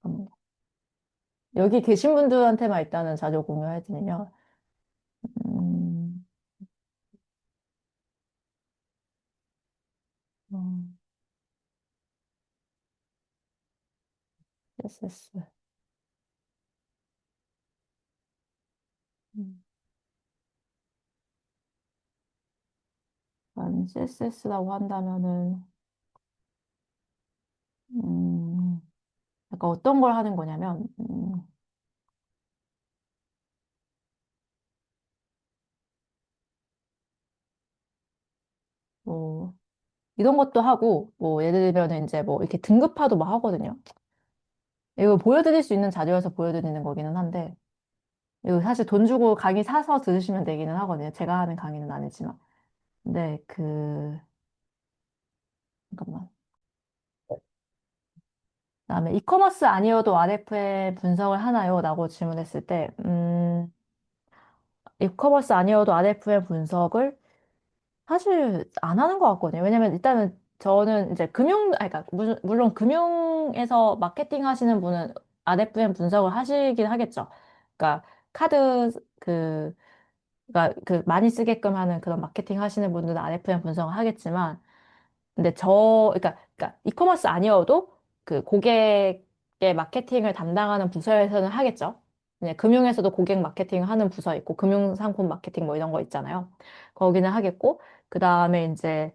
잠깐만요. 여기 계신 분들한테만 일단은 자료 공유해드리면 음, 음, CSS CSS라고 한다면은 음, 약간 어떤 걸 하는 거냐면 뭐 이런 것도 하고 뭐 예를 들면 이제 뭐 이렇게 등급화도 막 하거든요. 이거 보여드릴 수 있는 자료여서 보여드리는 거기는 한데, 이거 사실 돈 주고 강의 사서 들으시면 되기는 하거든요. 제가 하는 강의는 아니지만. 근데 잠깐만. 그다음에 이커머스 아니어도 RFM 분석을 하나요? 라고 질문했을 때, 이커머스 아니어도 RFM 분석을 사실 안 하는 것 같거든요. 왜냐면 일단은 저는 이제 아니, 그러니까 물론 금융에서 마케팅 하시는 분은 RFM 분석을 하시긴 하겠죠. 그러니까 카드 그러니까 많이 쓰게끔 하는 그런 마케팅 하시는 분들은 RFM 분석을 하겠지만, 근데 그러니까 이커머스 아니어도 그 고객의 마케팅을 담당하는 부서에서는 하겠죠. 그냥 금융에서도 고객 마케팅 하는 부서 있고, 금융상품 마케팅 뭐 이런 거 있잖아요. 거기는 하겠고, 그 다음에 이제,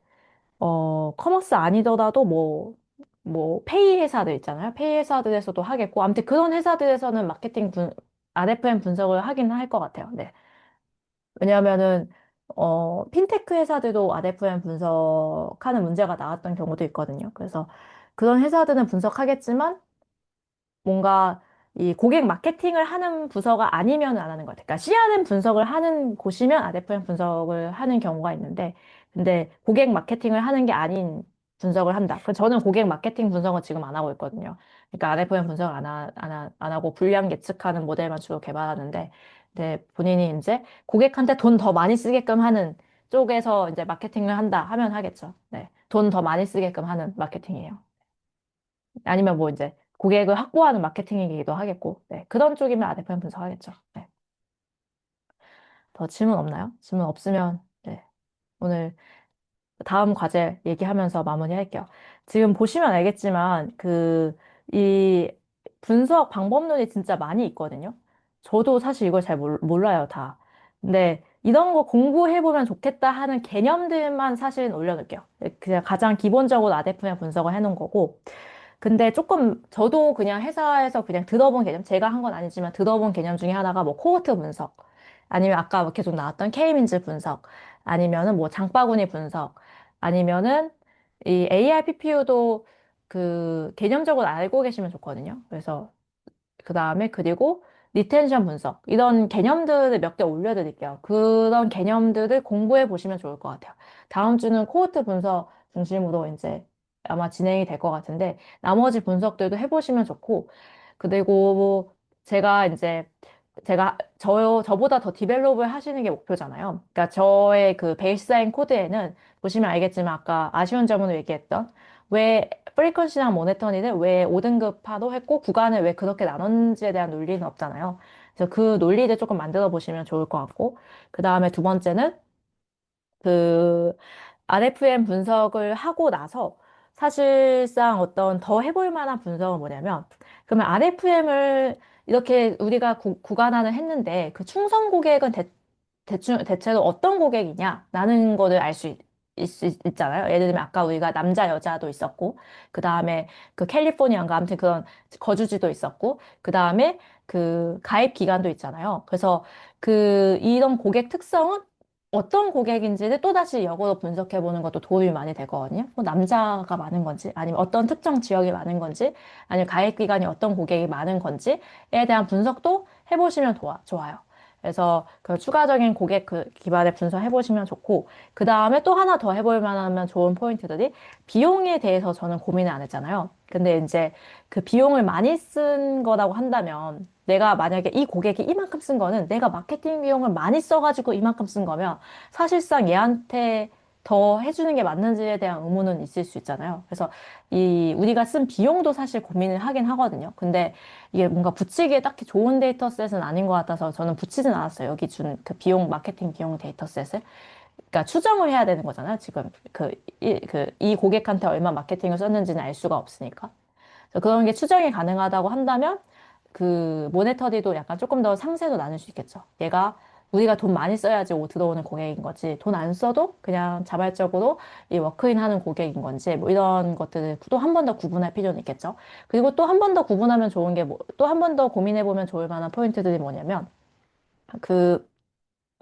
커머스 아니더라도 페이 회사들 있잖아요. 페이 회사들에서도 하겠고, 아무튼 그런 회사들에서는 RFM 분석을 하긴 할 것 같아요. 네. 왜냐하면은 핀테크 회사들도 RFM 분석하는 문제가 나왔던 경우도 있거든요. 그래서 그런 회사들은 분석하겠지만 뭔가 이 고객 마케팅을 하는 부서가 아니면 안 하는 것 같아요. 그러니까 CRM 분석을 하는 곳이면 RFM 분석을 하는 경우가 있는데, 근데 고객 마케팅을 하는 게 아닌 분석을 한다. 그 저는 고객 마케팅 분석은 지금 안 하고 있거든요. 그러니까 RFM 분석을 안 하고 불량 예측하는 모델만 주로 개발하는데, 근데 본인이 이제 고객한테 돈 더 많이 쓰게끔 하는 쪽에서 이제 마케팅을 한다 하면 하겠죠. 네. 돈 더 많이 쓰게끔 하는 마케팅이에요. 아니면 뭐 이제 고객을 확보하는 마케팅이기도 하겠고, 네. 그런 쪽이면 아대편 분석하겠죠. 네. 더 질문 없나요? 질문 없으면, 네. 오늘 다음 과제 얘기하면서 마무리할게요. 지금 보시면 알겠지만, 이 분석 방법론이 진짜 많이 있거든요. 저도 사실 이걸 잘 몰라요, 다. 근데 이런 거 공부해보면 좋겠다 하는 개념들만 사실 올려놓을게요. 그냥 가장 기본적으로 아대표의 분석을 해놓은 거고, 근데 조금 저도 그냥 회사에서 그냥 들어본 개념, 제가 한 건 아니지만 들어본 개념 중에 하나가 뭐 코호트 분석, 아니면 아까 뭐 계속 나왔던 K민즈 분석, 아니면은 뭐 장바구니 분석, 아니면은 이 ARPPU도 그 개념적으로 알고 계시면 좋거든요. 그래서 그 다음에 그리고 리텐션 분석 이런 개념들을 몇 개 올려드릴게요. 그런 개념들을 공부해 보시면 좋을 것 같아요. 다음 주는 코호트 분석 중심으로 이제 아마 진행이 될 것 같은데 나머지 분석들도 해보시면 좋고 그리고 뭐 제가 이제 저보다 더 디벨롭을 하시는 게 목표잖아요. 그러니까 저의 그 베이스라인 코드에는 보시면 알겠지만 아까 아쉬운 점으로 얘기했던 왜 프리퀀시랑 모네터니를 왜 5등급화도 했고 구간을 왜 그렇게 나눴는지에 대한 논리는 없잖아요. 그래서 그 논리를 조금 만들어 보시면 좋을 것 같고 그 다음에 두 번째는 그 RFM 분석을 하고 나서 사실상 어떤 더 해볼 만한 분석은 뭐냐면 그러면 RFM을 이렇게 우리가 구간화를 했는데 그 충성 고객은 대체로 어떤 고객이냐라는 거를 알 수 있잖아요. 예를 들면 아까 우리가 남자 여자도 있었고 그 다음에 그 캘리포니아인가 아무튼 그런 거주지도 있었고 그 다음에 그 가입 기간도 있잖아요. 그래서 이런 고객 특성은 어떤 고객인지를 또다시 역으로 분석해 보는 것도 도움이 많이 되거든요. 뭐 남자가 많은 건지, 아니면 어떤 특정 지역이 많은 건지, 아니면 가입 기간이 어떤 고객이 많은 건지에 대한 분석도 해보시면 좋아요. 그래서 그 추가적인 고객 기반의 분석 해보시면 좋고, 그 다음에 또 하나 더 해볼 만하면 좋은 포인트들이 비용에 대해서 저는 고민을 안 했잖아요. 근데 이제 그 비용을 많이 쓴 거라고 한다면, 내가 만약에 이 고객이 이만큼 쓴 거는 내가 마케팅 비용을 많이 써가지고 이만큼 쓴 거면 사실상 얘한테 더 해주는 게 맞는지에 대한 의문은 있을 수 있잖아요. 그래서 우리가 쓴 비용도 사실 고민을 하긴 하거든요. 근데 이게 뭔가 붙이기에 딱히 좋은 데이터셋은 아닌 것 같아서 저는 붙이진 않았어요. 여기 준 그 마케팅 비용 데이터셋을. 그러니까 추정을 해야 되는 거잖아요. 지금 이 고객한테 얼마 마케팅을 썼는지는 알 수가 없으니까. 그래서 그런 게 추정이 가능하다고 한다면 그 모네터리도 약간 조금 더 상세로 나눌 수 있겠죠. 우리가 돈 많이 써야지 들어오는 고객인 거지. 돈 안 써도 그냥 자발적으로 이 워크인 하는 고객인 건지 뭐 이런 것들을 또 한 번 더 구분할 필요는 있겠죠. 그리고 또 한 번 더 구분하면 좋은 게 또 한 번 더 고민해 보면 좋을 만한 포인트들이 뭐냐면 그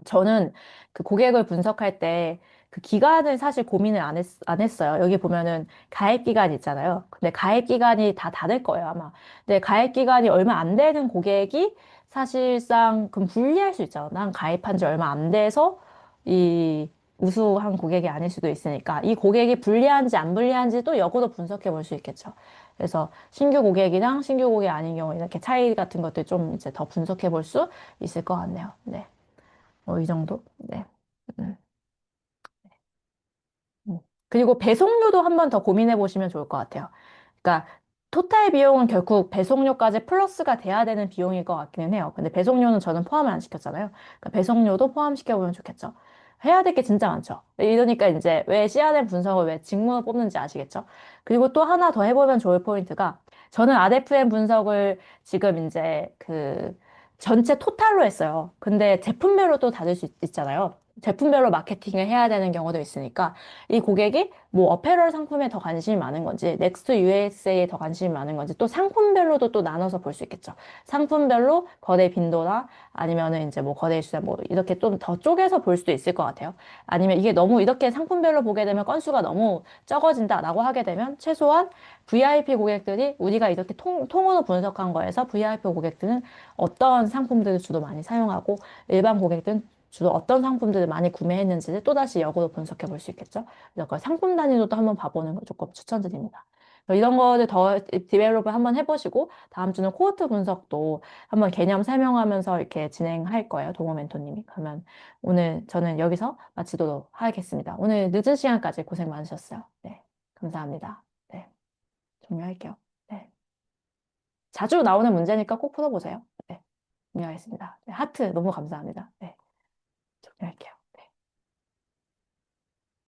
저는 그 고객을 분석할 때 그 기간을 사실 고민을 안 했어요. 여기 보면은 가입 기간 있잖아요. 근데 가입 기간이 다 다를 거예요, 아마. 근데 가입 기간이 얼마 안 되는 고객이 사실상 그럼 불리할 수 있잖아. 난 가입한 지 얼마 안 돼서 이 우수한 고객이 아닐 수도 있으니까 이 고객이 불리한지 안 불리한지 또 역으로 분석해 볼 수 있겠죠. 그래서 신규 고객이랑 신규 고객이 아닌 경우 이렇게 차이 같은 것들 좀 이제 더 분석해 볼 수 있을 것 같네요. 네. 이 정도? 네. 음, 음. 그리고 배송료도 한번 더 고민해 보시면 좋을 것 같아요. 그러니까 토탈 비용은 결국 배송료까지 플러스가 돼야 되는 비용일 것 같기는 해요. 근데 배송료는 저는 포함을 안 시켰잖아요. 그러니까 배송료도 포함시켜 보면 좋겠죠. 해야 될 게 진짜 많죠. 이러니까 이제 왜 CRM 분석을 왜 직무로 뽑는지 아시겠죠? 그리고 또 하나 더 해보면 좋을 포인트가 저는 RFM 분석을 지금 이제 그 전체 토탈로 했어요. 근데 제품별로도 다를 수 있잖아요. 제품별로 마케팅을 해야 되는 경우도 있으니까 이 고객이 뭐 어페럴 상품에 더 관심이 많은 건지, 넥스트 USA에 더 관심이 많은 건지, 또 상품별로도 또 나눠서 볼 수 있겠죠. 상품별로 거래 빈도나 아니면은 이제 뭐 거래 수량 뭐 이렇게 좀 더 쪼개서 볼 수도 있을 것 같아요. 아니면 이게 너무 이렇게 상품별로 보게 되면 건수가 너무 적어진다라고 하게 되면 최소한 VIP 고객들이 우리가 이렇게 통으로 분석한 거에서 VIP 고객들은 어떤 상품들을 주로 많이 사용하고 일반 고객들은 주로 어떤 상품들을 많이 구매했는지를 또다시 역으로 분석해 볼 수 있겠죠. 그래서 그 상품 단위로도 한번 봐보는 걸 조금 추천드립니다. 이런 거를 더 디벨롭을 한번 해보시고 다음 주는 코호트 분석도 한번 개념 설명하면서 이렇게 진행할 거예요. 동호 멘토님이. 그러면 오늘 저는 여기서 마치도록 하겠습니다. 오늘 늦은 시간까지 고생 많으셨어요. 네. 감사합니다. 네. 종료할게요. 네. 자주 나오는 문제니까 꼭 풀어보세요. 네. 종료하겠습니다. 네, 하트 너무 감사합니다. 네.